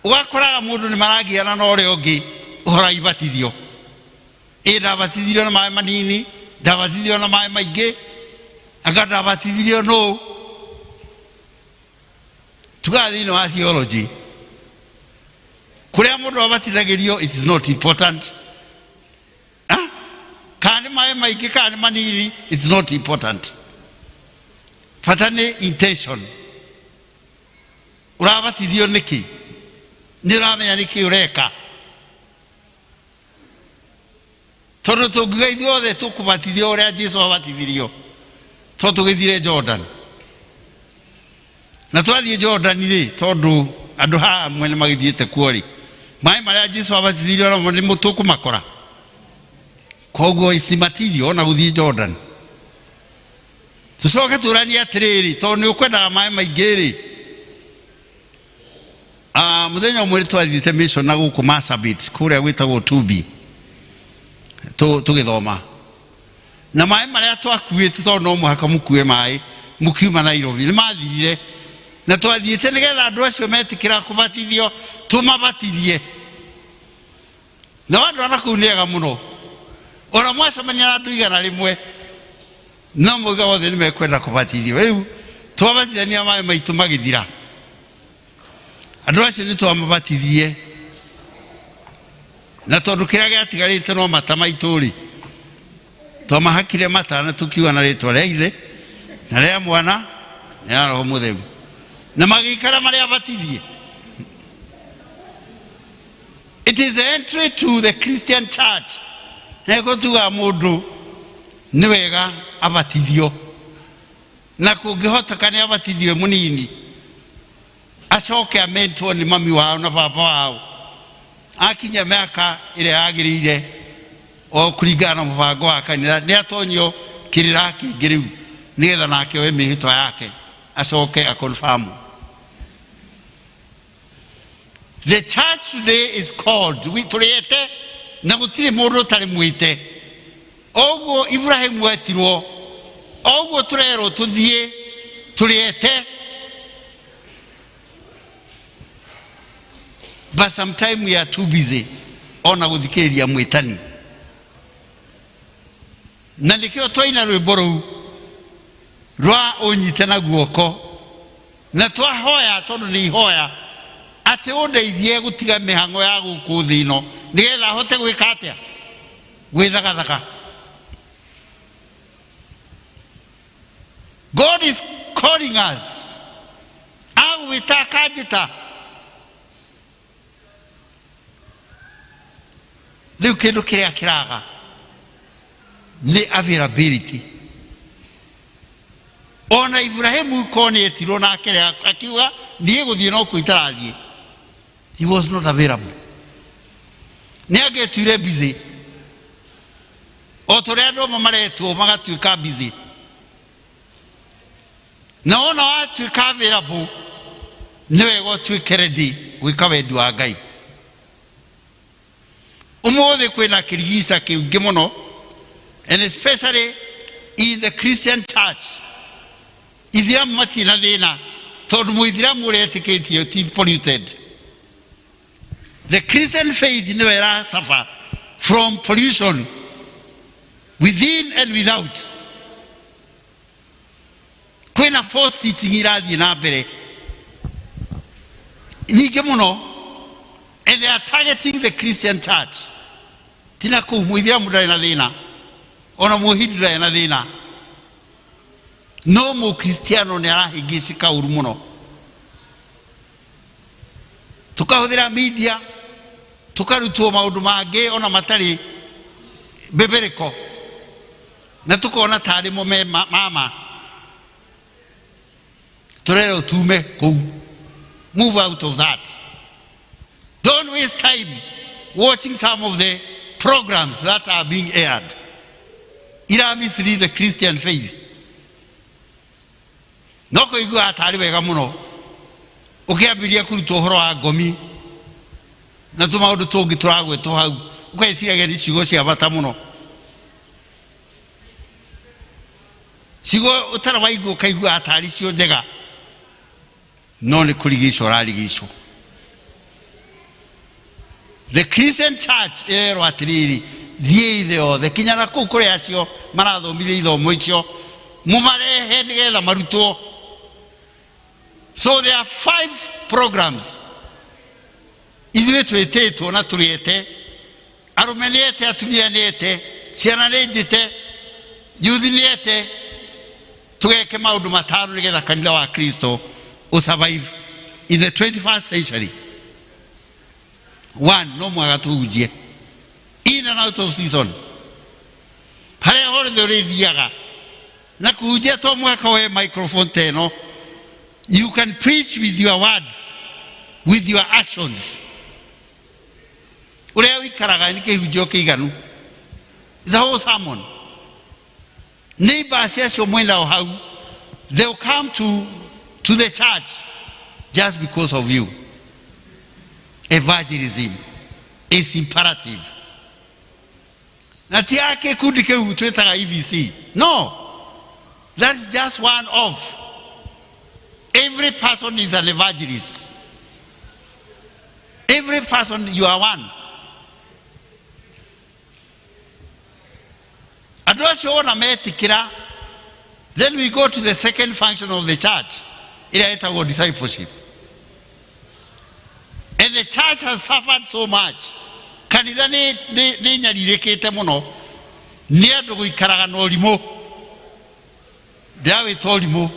Ũgakoraga mũndũ nĩ maragiana na ũrĩa ũngĩ ũhoro wa ibatithio. Ndabatithirio na maĩ manini, ndabatithirio na maĩ maingĩ, anga ndabatithirio no. Tugaga thĩinĩ wa theology, kũrĩa mũndũ abatithagĩrio it is not important. Kana nĩ maĩ maingĩ kana nĩ manini, it's not important. Bata nĩ intention. Ũrabatithio nĩkĩ? Nĩ ũramenya nĩkĩ ũreka? Tondũ tũngiuga ithuothe tũkũbatithio ũrĩa Jesũ abatithirio, tondũ tũgĩthire Jordan. Na twathiĩ Jordan rĩ, tondũ andũ haha amwe nĩ magĩthiĩte kuo rĩ, maĩ marĩa Jesũ abatithirio namo nĩ tũkũmakora. Koguo is material na gũthiĩ Jordan. Tũcoke tũranie atĩrĩrĩ, tondũ nĩ ũkwendaga maĩ maingĩ rĩ, mũthenya ũmwe twathiĩte mission na gũkũ Marsabit kũrĩa gwĩtagwo Tubi tũgĩthoma, na maĩ marĩa twakuĩte, tondũ no mũhaka mũkue maĩ mũkiuma Nairobi, nĩ mathirire, na twathiĩte nĩgetha andũ acio metĩkĩra kũbatithio tũmabatithie. Na andũ ana kũu nĩ ega mũno, ona mwacemania na andũ 100 no mũiga wothe nĩ mekwenda kũbatithio. Rĩu twabatithania maĩ maitũ magĩthira, andũ acio nĩ twamabatithie, na tondũ kĩrĩa gĩatigarĩte no mata maitũ rĩ, twamahakire mata na tũkiuga na rĩĩtwa rĩa Ithe na rĩa Mwana na rĩa Roho Mũtheru, na magĩikara marĩ abatithie. It is the entry to the Christian church. Ego tuga mũndũ nĩ wega abatithio, na kũngĩhota kana abatithio mũnini, acoke amentwo nĩ mami wao na baba wao, akinya mĩaka ĩrĩa yagĩrĩire o kũringana na mũbango wa kanitha, nĩ atonyio kĩrĩra kĩngĩ rĩu, nĩgetha nake oe mĩhĩtwa yake acoke a confirm. The church today is called, tũrĩete na gũtirĩ mũndũ ũtarĩ mwĩte. Oguo Ibrahim wetirwo, oguo tũrerwo tũthiĩ tũrĩete. but sometimes we are too busy ona guthikiriria mwitani na nikio twaina rwimbo ruu rwa unyite na guoko na twahoya tondu ni ihoya ati undeithie gutiga mihango ya guku thino nigetha hote gwika atia gwithagathaka. God is calling us agwitakajita riu kindu kiria kiraga ni availability. Ona Ibrahimu koni etiro na kire akiuga nie guthie no kuitarathie, he was not available. Ni agetire busy otore andu maretwo magatuika busy na ona watuika available niwe gotuike ready gwika wendi wa Ngai. Umuthi kwina kirigisa kiungi muno, and especially in the Christian church. Ithiramu matina thina tondu muithiramu uretikitio ti polluted. The Christian faith niwe ira suffer from pollution within and without. Kwina false teaching irathi na mbere nyingi muno, and they are targeting the Christian church. Tina ku muithiramu ndari na thina, ona muhindi ndari na thina, no mu Kristiano ni arahingicika uru muno. Tukahuthira media tukarutwo maundu mangi ona matari biblical na tukona tari mo mama turero tume ku move out of that. Don't waste time watching some of the programs that are being aired. Ira mislead the Christian faith. Noko igua atari wega muno ukiambiria kuruta uhoro wa ngomi na tumaundu tungi turagwetwo hau ukaiciria ni ciugo cia bata muno, ciugo utara waigua ukaigua atari cio njega, no ni kurigicwo urarigicwo. The Christian church erero atiriri thie ithe othe kinyana kuu kuria acio marathomithia ithomo icio mumarehe nigetha marutwo. So there are 5 programs. Ithuĩ twĩtĩtwo na tũrĩete, arũme nĩete, atumia nĩete, ciana nĩnjĩte, youth nĩete, tũgeke maũndũ matano nĩgetha kanitha wa Kristo survive in the 21st century. 1, no mwaga tũhunjie in and out of season. Harĩa hothe ũrĩthiaga na kũhunjia to mwaka we microphone teno. You can preach with your words, with your actions. Urea wikaraga ni kihunjio kiiganu. It's a whole sermon. Neighbors acio mwenda o hau, they'll come to the church just because of you. Evangelism is imperative. Na ti yake kundi kiu twetaga EVC. No. That is just one of. Every person is an evangelist. Every person, you are one. And then we go to the second function of the church. It is discipleship. And the church has suffered so much. Kanitha ni nyarirekete muno. Ni andu guikaraga na ũrimũ. Ndawe ũrimũ.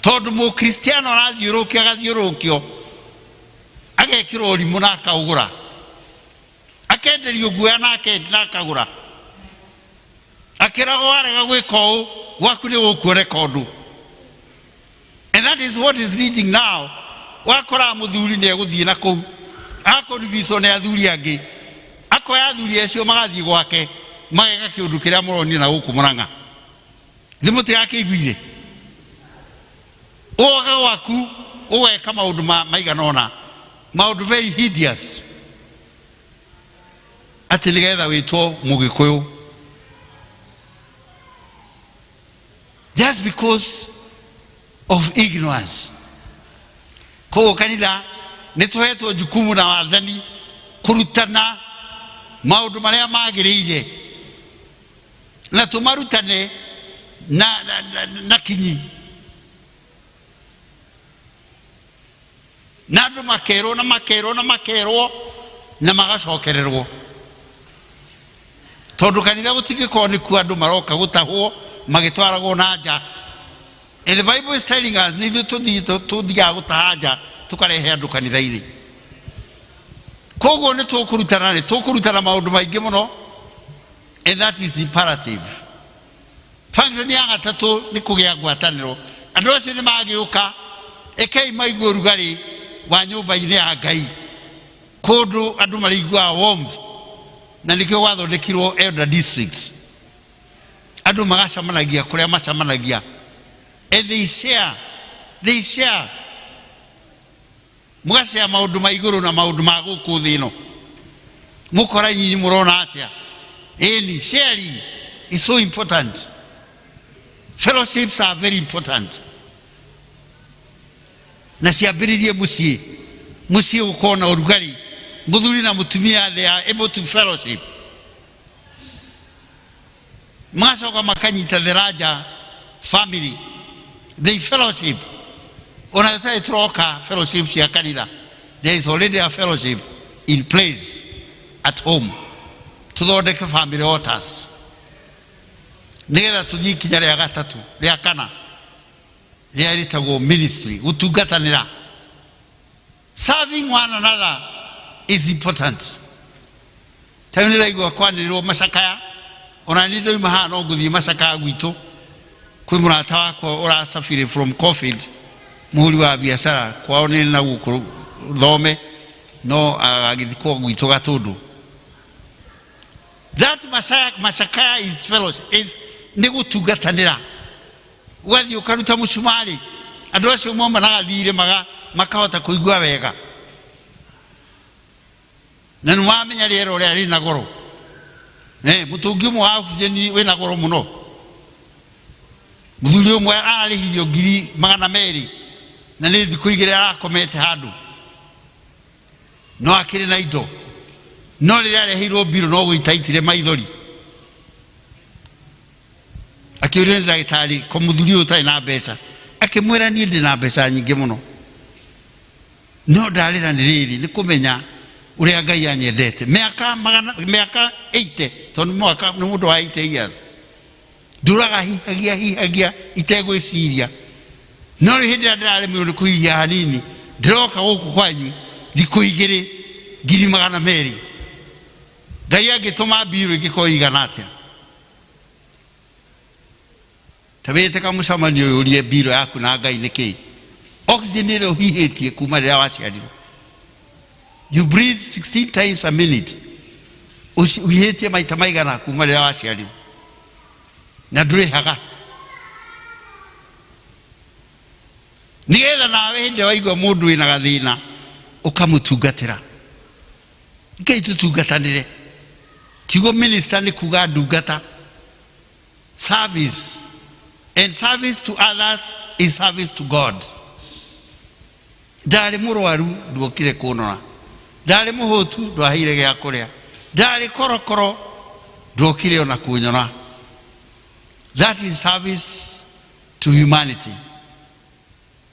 Tondu mu Kristiano arathiũrũkia gathiũrũkio agekĩrwo ũrimũ na akaũgũra, akenderio guoya na akagũra, akĩragwo arega gwĩka ũũ gwaku nĩ gũkuoneka ũndũ. And that is what is leading now. Wakora mũthuri nĩ egũthiĩ na kũu akonvicwo nĩ athuri angĩ, akoya athuri acio magathiĩ gwake mageka kĩũndũ kĩrĩa mũronio na gũkũ Mũrang'a. Thĩ mũtirakĩiguire oga waku ugeka maundu maigana ona, maundu very hideous, ati nigetha witwo Mugikuyu just because of ignorance. Ko kanitha nĩ tũhetwo jukumu na wathani kũrutana maũndũ marĩa magĩrĩire na tũmarutane na kinyi na andũ makerwo na makerwo na makerwo na magacokererwo tondũ kanitha gũtingĩkorwo nĩkuo andũ maroka gũtahwo magĩtwaragwo na nja. And the Bible is telling us nithuĩ tũthiaga gũtaha nja tũkarehe andũ kanitha-inĩ. Koguo nĩ tũkũrutana maũndũ maingĩ mũno, and that is imperative. Function ya gatatũ nĩ kũgĩa ngwatanĩro. Andũ acio nĩ magĩũka, ekei maigue ũrugarĩ wa nyũmba-inĩ ya Ngai kũndũ andũ marĩiguaga warmth, na nĩkĩo gwathondekirwo elder districts. Andũ magacamanagia kũrĩa macamanagia, and they share mũgacea maũndũ ma igũrũ na maũndũ ma gũkũ thĩ ĩno. Mũkora nyinyi mũrona atĩa? Ĩni sharing is so important. Fellowships are very important. Na ciambĩrĩrie mũciĩ gũkorwo na ũrugarĩ, mũthuri na mũtumia they are able to fellowship. Magacoka makanyita the larger family, they fellowship. Ona gĩtarĩ tũroka fellowship cia kanitha, there is already a fellowship in place at home. Tũthondeke family altars nĩgetha tũthiĩ ikinya rĩa gatatũ rĩa kana rĩa rĩtagwo ministry, gũtungatanĩra. Serving one another is important. Ta nĩ raigua kwanĩrĩrwo macakaya, ona nĩ ndoima haha no ngũthiĩ macakaya gwitũ kwĩ mũrata wakwa ũracabire from COVID, mũhuri wa biacara kwao nĩ na gũkũ thome no agĩthikwo gwitũ Gatũndũ. That macakaya is fellowship, is nĩ gũtungatanĩra. Ũgathiĩ ũkaruta mũcumarĩ, andũ acio moma na gathirĩ makahota kũigua wega, na nĩ wamenya rĩera ũrĩa rĩna goro. Mũtũngi ũmwe wa oxygen wĩna goro mũno. Mũthuri ũmwe ararĩhithio 200,000 na nĩ thikũ 2 arakomete handũ, no akĩrĩ na indo, no rĩrĩa areheirwo mbirũ no gũitaitire maithori. Akĩũrio nĩ ndagĩtarĩ ko mũthuri ũyũ ũtarĩ na mbeca, akĩmwĩra niĩ ndĩ na mbeca nyingĩ mũno, no ndarĩra nĩ rĩrĩ nĩ kũmenya ũrĩa Ngai anyendete. Mĩaka 80, tondũ nĩ mũndũ wa 80 years, ndũraga hihagia itegwĩciria, no rĩu hĩndĩ ĩrĩa ndĩraremirwo nĩ kũhihia hanini, ndĩroka gũkũ kwanyu thikũ 2, 200,000. Ngai angĩtũma mbirũ ĩngĩkorwo igana atĩa? Ta wĩte kamũcamanio ũyũ ũrie mbirũ yaku na Ngai nĩkĩ? Oxygen ĩrĩa ũhihĩtie kuma rĩrĩa waciarirwo, you breathe 16 times a minute, ũhihĩtie maita maigana kuma rĩrĩa waciarirwo, na ndũrĩhaga. Nĩgetha nawe hĩndĩ waigua mũndũ wĩna gathĩna ũkamũtungatĩra. Nĩkĩĩ tũtungatanĩre? Kiugo minister nĩ kuga ndungata, service, and service to others is service to God. Ndarĩ mũrwaru nduokire kũnora, ndarĩ mũhũtu ndwaheire gĩa kũrĩa, ndarĩ korokoro nduokire ona kũnyona. That is service to humanity,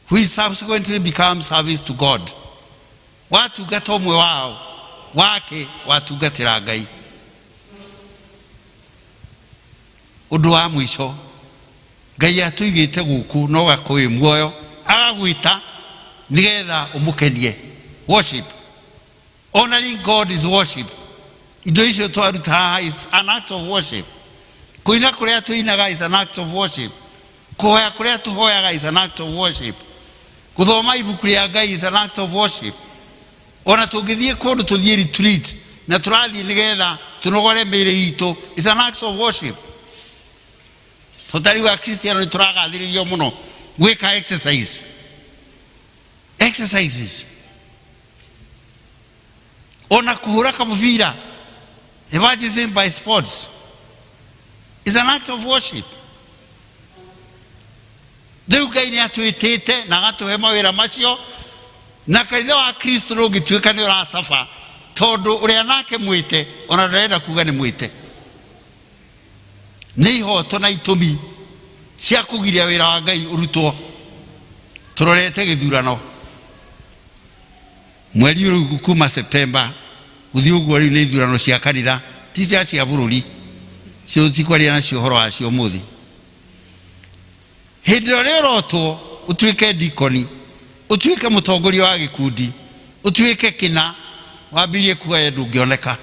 which subsequently becomes service to God. Watungata ũmwe wao wake watungatĩra Ngai. Ũndũ wa mũico, Ngai atũigĩte gũkũ no gakũĩ muoyo, agagwĩta nĩgetha ũmũkenie. Worship, honoring God is worship. Indo icio twaruta haha is an act of worship. Kũina kũrĩa tũinaga is an act of worship. Kũhoya kũrĩa tũhoyaga is an act of worship. Gũthoma ibuku rĩa Ngai is an act of worship. Ona tũngĩthiĩ kũndũ tũthiĩ retreat na tũrathiĩ nĩgetha tũnogore mĩĩrĩ itũ is an act of worship. Tũtari wa Kristiano nĩ tũragathĩrĩrio mũno gwĩka exercises. Ona kũhũra kamũbira, evangelism by sports is an act of worship. Rĩu Ngai nĩ atwĩtĩte na agatũhe mawĩra macio, na kanitha wa Kristo rũngĩtuĩka nĩ ũracafa tondũ ũrĩa nake mwĩte ona ndarenda kuga nĩ mwĩte. Nĩ ihoto na itũmi cia kũgiria wĩra wa Ngai ũrutwo. Tũrorete gĩthurano mweri ũyũ kuma September gũthiĩ ũguo rĩu nĩ ithurano cia kanitha ti cia bũrũri cio tikwaria nacio ũhoro wacio ũmũthĩ. Hĩndĩ ĩrĩa ũrotwo ũtuĩke ndikoni, ũtuĩke mũtongoria wa gĩkundi, ũtuĩke kĩna, wambĩrĩrie kuga we ndũngĩoneka.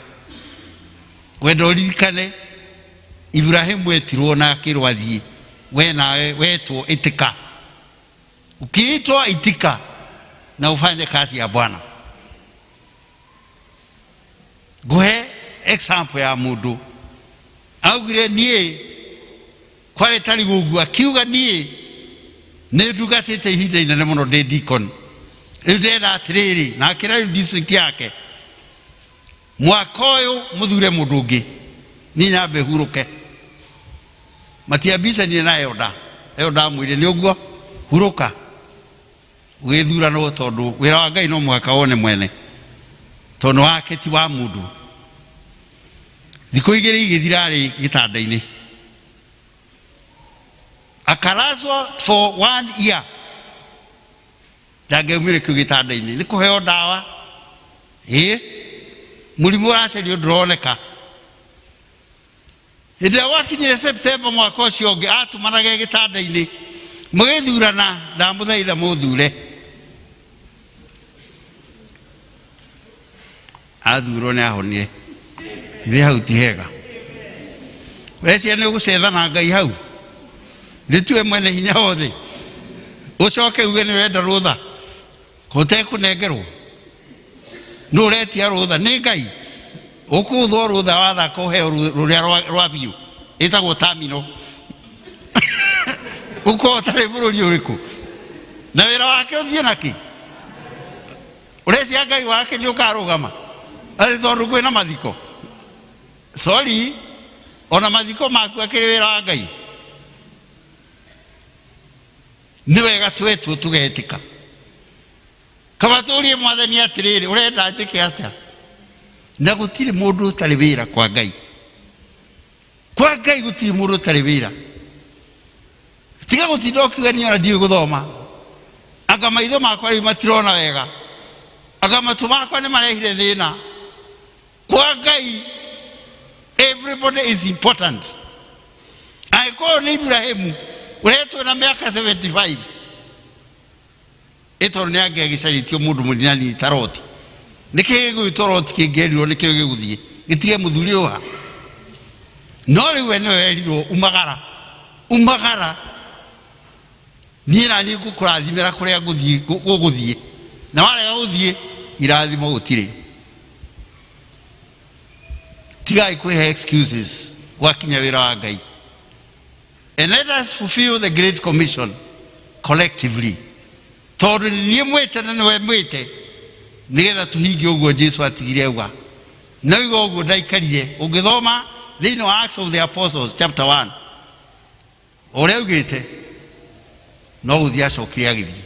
Wenda ũririkane Ibrahimu etirwo na akĩrwo athiĩ, we nawe wetwo ĩtĩka. Ukiitwa itika na ufanye kazi ya Bwana. Nguhe example ya mũndũ augire niĩ kware tari gũguo akiuga niĩ nĩ ndugatĩte ihinda inene mũno ndĩ deacon. Rĩu ndĩrenda atĩrĩrĩ na akĩra district yake mwaka ũyũ mũthure mũndũ ũngĩ niĩ nyambe hurũke. Matiambicanie na Elda mwĩre nĩ ũguo hurũka ũgĩthurano tondũ wĩra wa Ngai no mwaka wone mwene tondũ wake ti wa mũndũ. Thikũ igĩrĩ igĩthirarĩ gĩtanda-inĩ akarazwo for 1 year ndangeumire kĩu gĩtanda-inĩ nĩ kũheo ndawa mũrimũ ũracario ndũroneka. Hĩndĩ ĩrĩa gwakinyire September mwaka ũcio ũngĩ atũmanage gĩtanda-inĩ mũgĩthurana ndamũthaitha mũthure. Athurwo nĩ ahonire. Ithe hau ti hega. Weciria nĩ ũgũcethana Ngai hau nĩtuwe mwene hinya wothe ũcoke uge nĩ ũrenda rũtha ũtekũnengerwo. Nũ ũretia rũtha nĩ Ngai. Ũkũthwo rũtha wathaka ũheo rũrĩa rwa biũ ĩtagwo terminal. Uko ũtarĩ bũrũri ũrĩkũ na wĩra wake ũthiĩ nakĩ. Ũrecia Ngai wake nĩ ũkarũgama atĩ tondũ kwĩna mathiko. Sorry, ona mathiko maku akĩrĩ wĩra wa Ngai. Nĩ wega twetwo tũgetĩka. Kaba tũrie Mwathani atĩrĩrĩ ũrenda njĩke atĩa. Na gũtirĩ mũndũ ũtarĩ wĩra kwa Ngai. Kwa Ngai gũtirĩ mũndũ ũtarĩ wĩra. Tiga gũtinda ũkiuga niĩ ona ndiũĩ gũthoma. Anga maitho makwa rĩu matirona wega. Anga matũ makwa nĩ marehire thĩna. Kwa Ngai everybody is important. Angĩkorwo nĩ Ibrahimu ũretwo na mĩaka 75 ĩtondũ nĩ angĩagĩcarĩtio mũndũ mũnini ta Loti. Nĩkĩ gĩgwĩtwo Loti kĩngĩerirwo nĩkĩo gĩgũthiĩ gĩtige mũthuri ũha. No rĩu we nĩwe werirwo umagara. Niĩ na niĩ ngũkũrathimĩra kũrĩa gũgũthiĩ na warega gũthiĩ irathimo gũtirĩ. Tigai kwĩhe excuses gwakinya wĩra wa Ngai. And let us fulfill the Great Commission collectively. Tondũ niĩ mwĩte na nĩwe mwĩte nĩgetha tũhingie ũguo Jesũ atigire auga. Na ũguo ũguo ndaikarire ũngĩthoma thĩinĩ wa Acts of the Apostles chapter 1 ũrĩa augĩte no gũthiĩ acokire agĩthiĩ.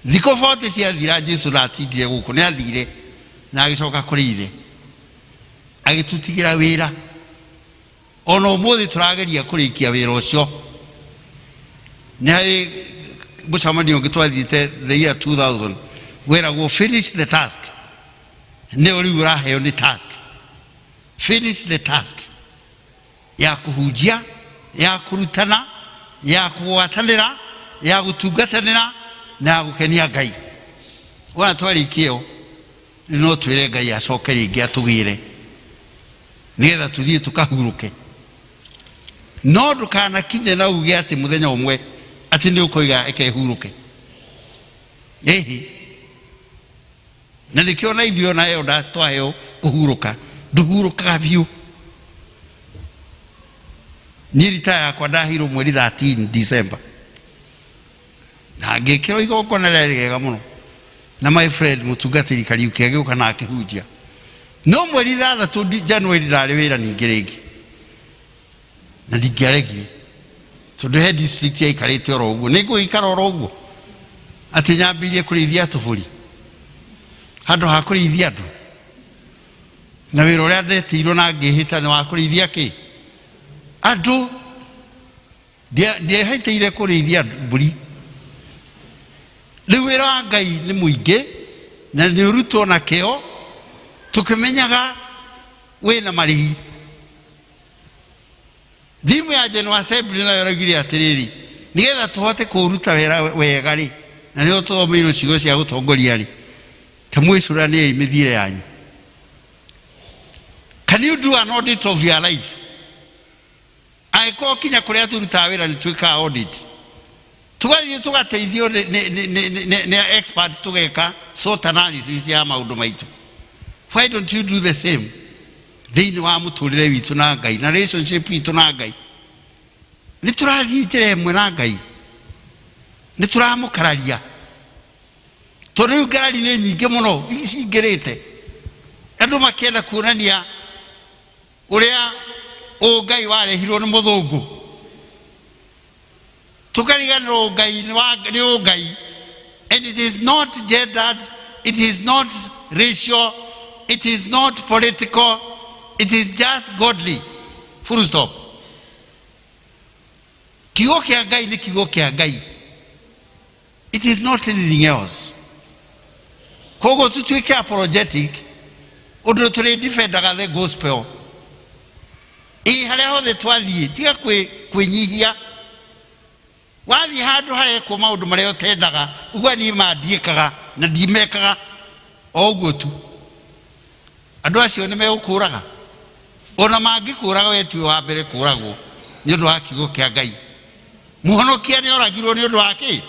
Thikũ 40 ciathira Jesũ ndatindire gũkũ nĩ athire na agĩcoka kũrĩ ithe agĩtũtigĩra wĩra. Ona ũmũthĩ tũrageria kũrĩkia wĩra ũcio. Nĩ harĩ mũcemanio ũngĩ twathiĩte the year 2000 wĩragwo finish the task. Nĩ rĩu ũraheo nĩ task. Finish the task ya kũhunjia, ya kũrutana, ya kũgwatanĩra, ya gũtungatanĩra na ya gũkenia Ngai. Wona twarĩkia no twĩre Ngai acoke rĩngĩ atũgĩre nĩgetha tũthiĩ tũkahurũke. No ndũkanakinye na uge atĩ mũthenya ũmwe atĩ nĩ ũkoiga ekehurũke. Na nĩkĩo na ithuĩ ona elders twaheo kũhurũka ndũhurũkaga biũ. Niĩ ritaya yakwa ndahirwo mweri 13 December na ngĩkĩrwo igongona rĩarĩ rĩega mũno na my friend mũtungatĩri Kariuki agĩũka na akĩhunjia. No mweri 3 January ndarĩ wĩra ningĩ rĩngĩ na ndingĩaregire tondũ he district yaikarĩte oro ũguo. Nĩ ngũikara oro ũguo ati nyambirie kurithia tuburi handu ha kurithia andu na wira uria ndetirwo na ngihita ni wa kurithia ki andu ndiehaiteire kurithia mburi riu wira wa Ngai ni muingi na ni urutwo na kio tukimenyaga wina marihi thimu ya General Assembly na yoragire atiriri nigetha tuhote kuruta wira wega ri na ni uthomeirwo cigo cia gutongoria ri kamwicuranie imithire yanyu. Can you do an audit of your life? Aiko kinya kuria turuta wira ni twika audit tugathie tugateithio ne experts tugeka SWOT analysis ya maundu maitu. Why don't you do the same thiini wa muturire witu na Ngai na relationship witu na Ngai? Ni turathie njira imwe na Ngai, ni turamukararia tondu ngarari ni nyingi muno icingirite andu makenda kuonania uria Ngai warehirwo ni muthungu tukariganirwo Ngai ni Ngai. And it is not gendered, it is not racial, it is not political, it is just godly. Full stop. Kiugo kia Ngai ni kiugo kia Ngai. It is not anything else. Kogo tutuike apologetic undu tuli defendaga the gospel. Haria hothe twathie tiga kwinyihia wathi handu haria ku maundu maria utendaga ugwa ni mandiikaga na ndimekaga oguo tu andu acio ni megukuraga ona mangikuraga wetu wa mbere kuragwo ni undu wa kiugo kia Ngai. Muhonokia ni oragirwo ni undu wa ki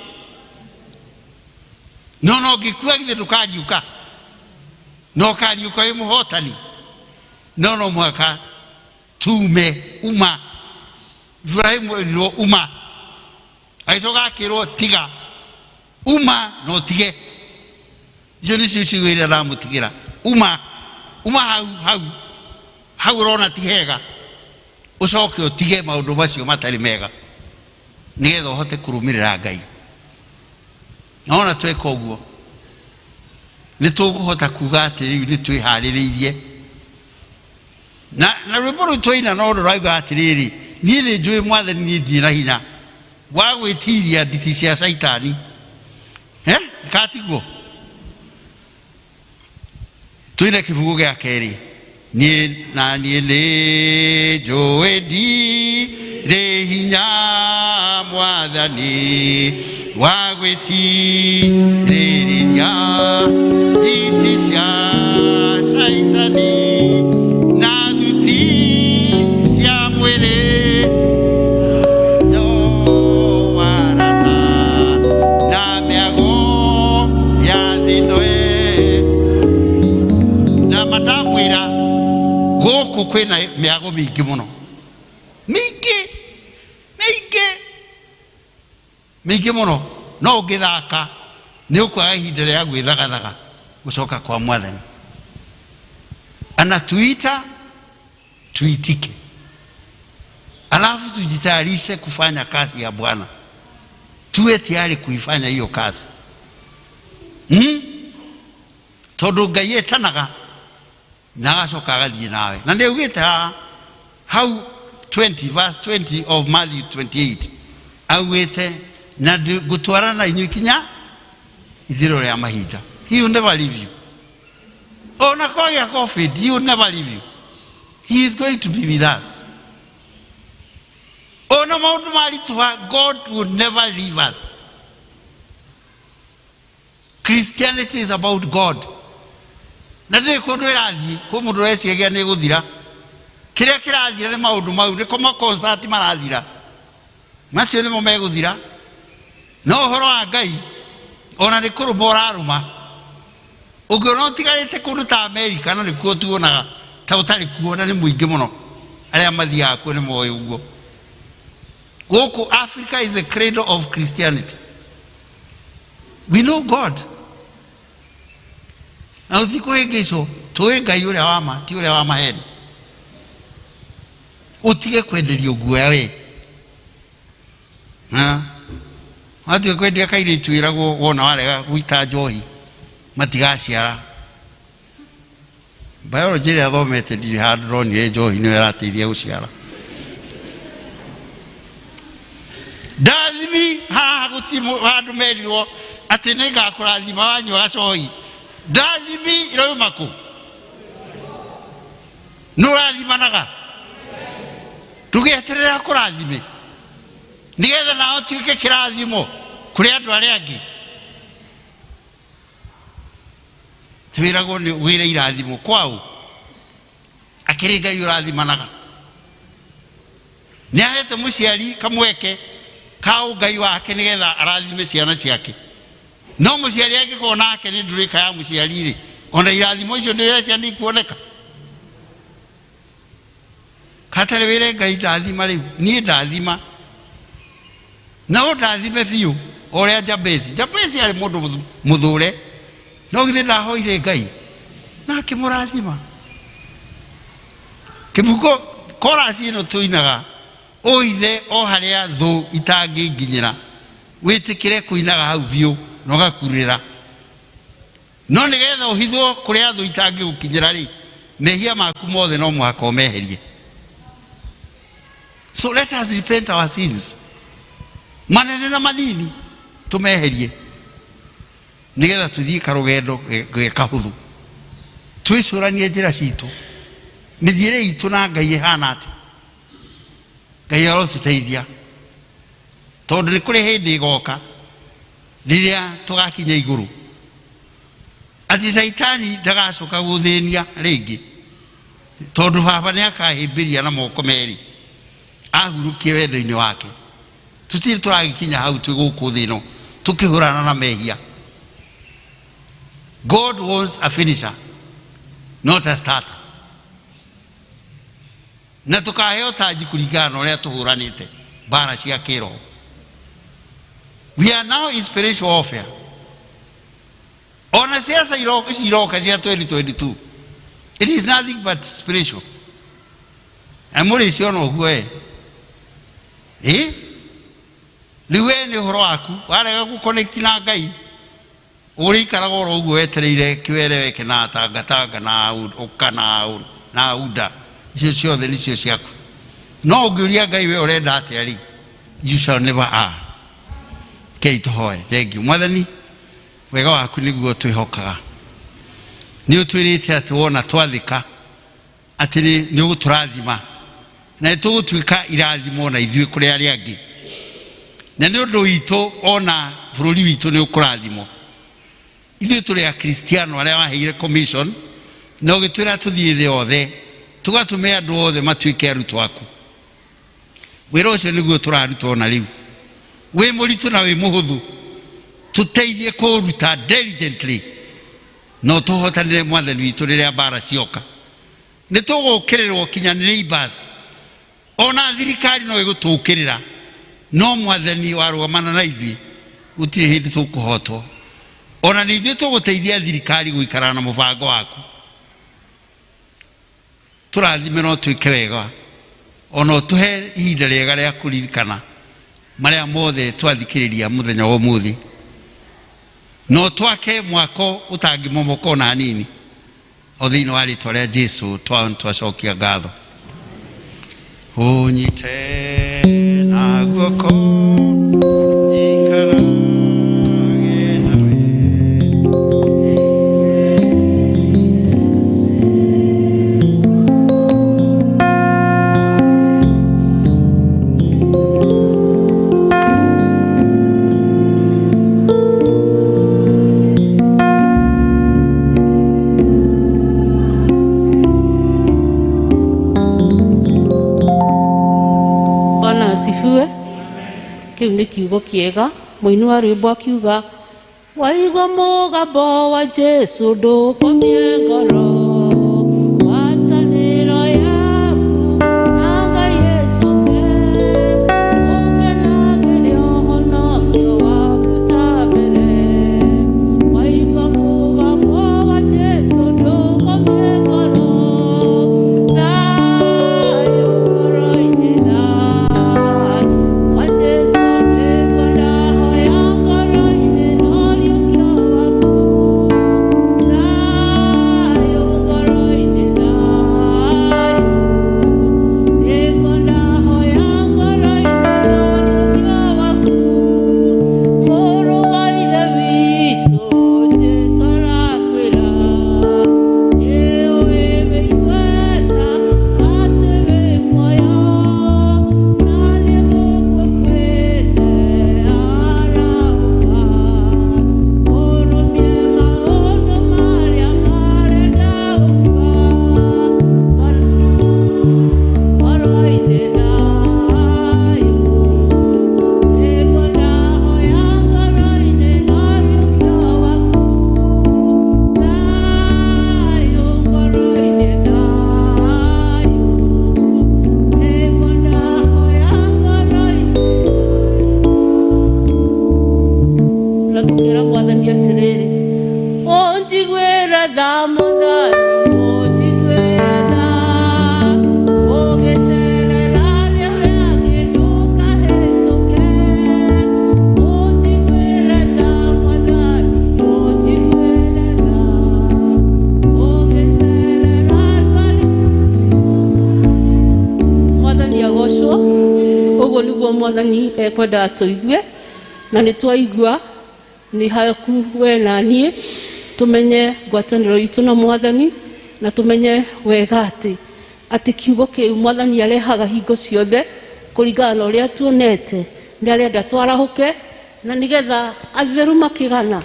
no ngikua githe ndukariuka no kariuka wi muhotani no mwaka tume uma Ibrahim ro uma aicoka kiro tiga uma no tige jeni cici wira ra mutigira uma hau rona tihega ucoke utige maundu macio matari mega nigetha uhote kurumirira Ngai. Naona tweka uguo ni tuguhota kuga ati riu ni twihaririirie na rwimbo ru twaina no rurauga atiriri ni ni njui mwathani ni ndina hinya wa gwitiria nditi cia saitani katiguo twine kibugu gia keri ni njui ndire hinya mwathani wa gwitiriria nditi cia saitani na thuti cia mwiri no warata na miago ya thinoe na matamwira guku kwina miago mingi muno mingi muno no ngithaka ni ukwaga ihinda ria gwithagathaga gucoka kwa mwathani. Anatuita tuitike, alafu tujitayarishe kufanya kazi ya Bwana, tuwe tayari kuifanya hiyo kazi. Tondu Ngai etanaga na agacoka agathie nawe na niugite how 20 verse 20 of Matthew 28 augite na gutwarana inyu kinya ithiro ria mahinda. He will never leave you. Ona kwagya COVID, he will never leave you. He is going to be with us. Ona maundu marituha, God will never leave us. Christianity is about God. Na ndi kundu irathi ku mundu weciagia ni guthira kiria kirathira ni maundu mau ni koma concert marathira macio ni mo meguthira no horo wa Ngai ona ni kuruma uraruma ungiona utigarite kundu ta America na nikuo tuonaga ta utari kuona ni muingi muno aria mathia kuo ni moyo uguo. Guku Africa is a cradle of Christianity. We know God. Na usiku hegesho tuwe Ngai uria wama ti uria wa maheni. Utige kwenderio guoya we Matio kwendia kaire tuiragwo wona warega guita njohi matigaciara. Biology ya thomete ndiri handu ronire njohi ni werateithia guciara. Ndathimi haha gutimo handu merirwo ati ningakurathima wanyua gacohi. Ndathimi irauma ku nurathimanaga tugeterera kurathime nigetha nao tuike kirathimo kuri andu aria angi twiragwo ni wire irathimo kwao akiri Ngai urathimanaga ni ahete muciari kamweke kao Ngai wake nigetha arathime ciana ciake no muciari angiko nake ni ndurika ya muciari ri ona irathimo icio ni cia ni kuoneka katare wire Ngai ndathima riu ni ndathima na ndathime biu oria Jabezi ari mundu muthure no githe ndahoire Ngai na kimurathima kibuko korasi no tuinaga oithe o haria thu itangi nginyira witikire kuinaga hau biu no gakurira no nigetha uhithwo kuria thu itangi gukinyira ri mehia maku mothe no mwaka omeherie. So let us repent our sins. Manene na manini tumeherie nigetha tuthii karugendo gekahuthu twicuranie njira citu mithiire itu na Ngai ihana ati Ngai arotuteithia tondu ni kuri hindi igoka riria tugakinya iguru ati Saitani ndagacoka guthinia ringi tondu baba ni akahimbiria na moko meri ahurukie wendo-ini wake tutiri turagikinya hau twi guku thino tukihurana na mehia. God wants a finisher, not a starter. Na tukaheo taji kuringana uria tuhuranite bara cia kiroho. We are now in spiritual warfare. Ona siasa iroka cia 2022. It is nothing but spiritual. Amuri ciono guo liwe ni horo waku warega ku connect na Ngai uri karago ro guo etereire kiwerewe kina tanga na ukana na uda icio ciothe nicio ciaku no ungiuria Ngai we urenda atiari you shall never are keito hoye. Thank you mwathani wega waku niguo twihokaga ni utwirite ati wona twathika ati ni uguturathima na tugutwika irathimo na ithui kuri aria angi na ni undu witu ona bururi witu ni ukurathimo ithui turi a Kristiano aria waheire commission na ugitwira tuthii thi othe tugatume andu othe matwike arutwo aku wira ucio niguo turarutwo na riu wi muritu na wi muhuthu tuteithie kuruta diligently no tuhotanire mwathani witu riria bara cioka ni tugukirirwo kinya ni neighbors ona thirikari no igutukirira no mwathani warugamana na ithui gutire hindi tukuhotwo ona ni ithui tuguteithia thirikari guikara na mubango waku turathime no twike wega ona tuhe ihinda riega ria kuririkana maria mothe twathikiriria muthenya wa umuthi no twake mwako utangimomoka na nini o thiini wa ritwa ria Jesu twacokia ngatho unyite na guoko ikara kiu ni kiugo kiega muini wa rwimbo akiuga waigua mugambo wa Jesu ndukomie ngoro Oh na tukera mwathani atiriri onjigwera tha mwathani onjigwera tha ogecerera rĩrĩa ngĩnduka hĩtũke onjigwera tha mwathani onjigwera tha ogecerera mwathani agocwo. Ũguo nĩguo mwathani ekwenda tũigue, na nĩ twaigua nĩ haku we na niĩ tumenye ngwatanĩro itũ na mwathani, na tumenye wega atĩ kiugo kĩu mwathani arehaga hingo ciothe kũringana na ũrĩa tuonete nĩ arenda twarahũke, na nĩgetha atheru makĩgana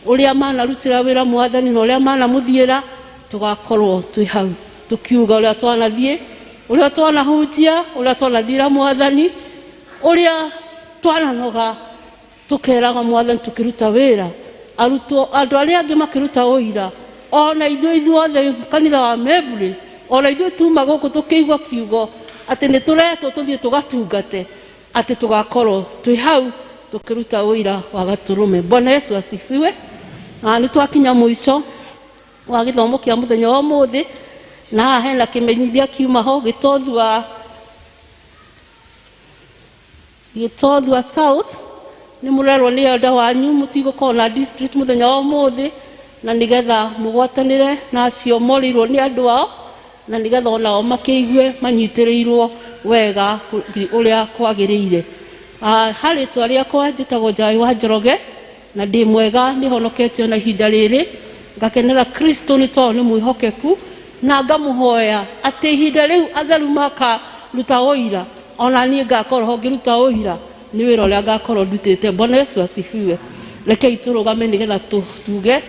ũrĩa manarutĩra wĩra mwathani na ũrĩa manamũthiĩra tũgakorwo twĩ hau tũkiuga ũrĩa twanathiĩ, ũrĩa twanahunjia, ũrĩa twanathiĩra mwathani, ũrĩa twananoga tukeraga mwathani tukiruta wĩra, arutwo andũ arĩa angĩ makĩruta ũira, ona ithuothe kanitha wa Mebri, ona ithuĩ tuma gũkũ tũkĩigua kiugo atĩ nĩ tũretwo tũthiĩ tũgatungate, atĩ tũgakorwo twĩ hau tũkĩruta ũira wa Gatũrũme. Bwana Yesu asifiwe. Nĩ twakinya mũico wa gĩthomo kĩa mũthenya wa ũmũthĩ, na haha hena kĩmenyithia kiuma ho Gĩtothua South. Nĩ mũrerwo nĩ elder wanyu mũtigũkorwo na district mũthenya wa ũmũthĩ, na nĩgetha mũgwatanĩre na acio morirwo nĩ andũ ao, na nĩgetha onao makĩigue manyitĩrĩirwo wega ũrĩa kwagĩrĩire. Harĩ rĩtwa rĩakwa njĩtagwo Njai wa Njoroge, na ndĩ mwega nĩ honoketio na ihinda rĩrĩ, ngakenera Kristo nĩ tondũ nĩ mwĩhokeku, na ngamũhoya atĩ ihinda rĩu atheru makaruta ũira, ona niĩ ngakorwo ho ngĩruta ũira nĩ wĩra ũrĩa ngakorwo ndutĩte. Bwana Yesu asifiwe. Rekei tũrũgame nĩgetha tuge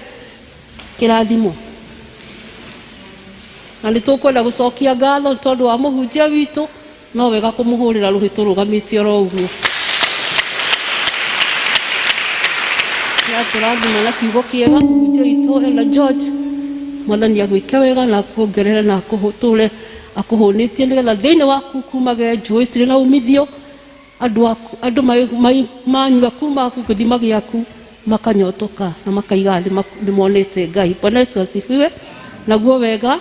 kĩrathimo, na nĩ tũkwenda gũcokia ngatho tondũ wa mũhunjia witũ, no wega kũmũhũrĩra rũhĩ tũrũgamĩtie oro ũguo. Tũrathima na kiugo kĩega mũhunjia witũ Elder George, mwathani agwĩke wega na kuongerere na akũhũtũre akũhũnĩtie, nĩgetha thĩinĩ waku kumage njũĩ cirĩ na umithio, andũ manyua kuma gĩthima gĩaku makanyotoka na makaiga nĩ monete Ngai. Bwana Yesu asifiwe. Naguo wega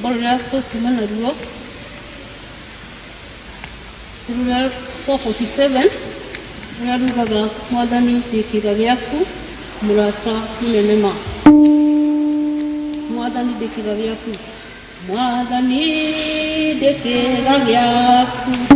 Bwana kumana ruo rũrĩa 447 rũrĩa rugaga mwathani ndĩkĩga gĩaku mũrata mũnene ma. Mwathani ndĩkĩga gĩaku, mwathani ndĩkĩga gĩaku.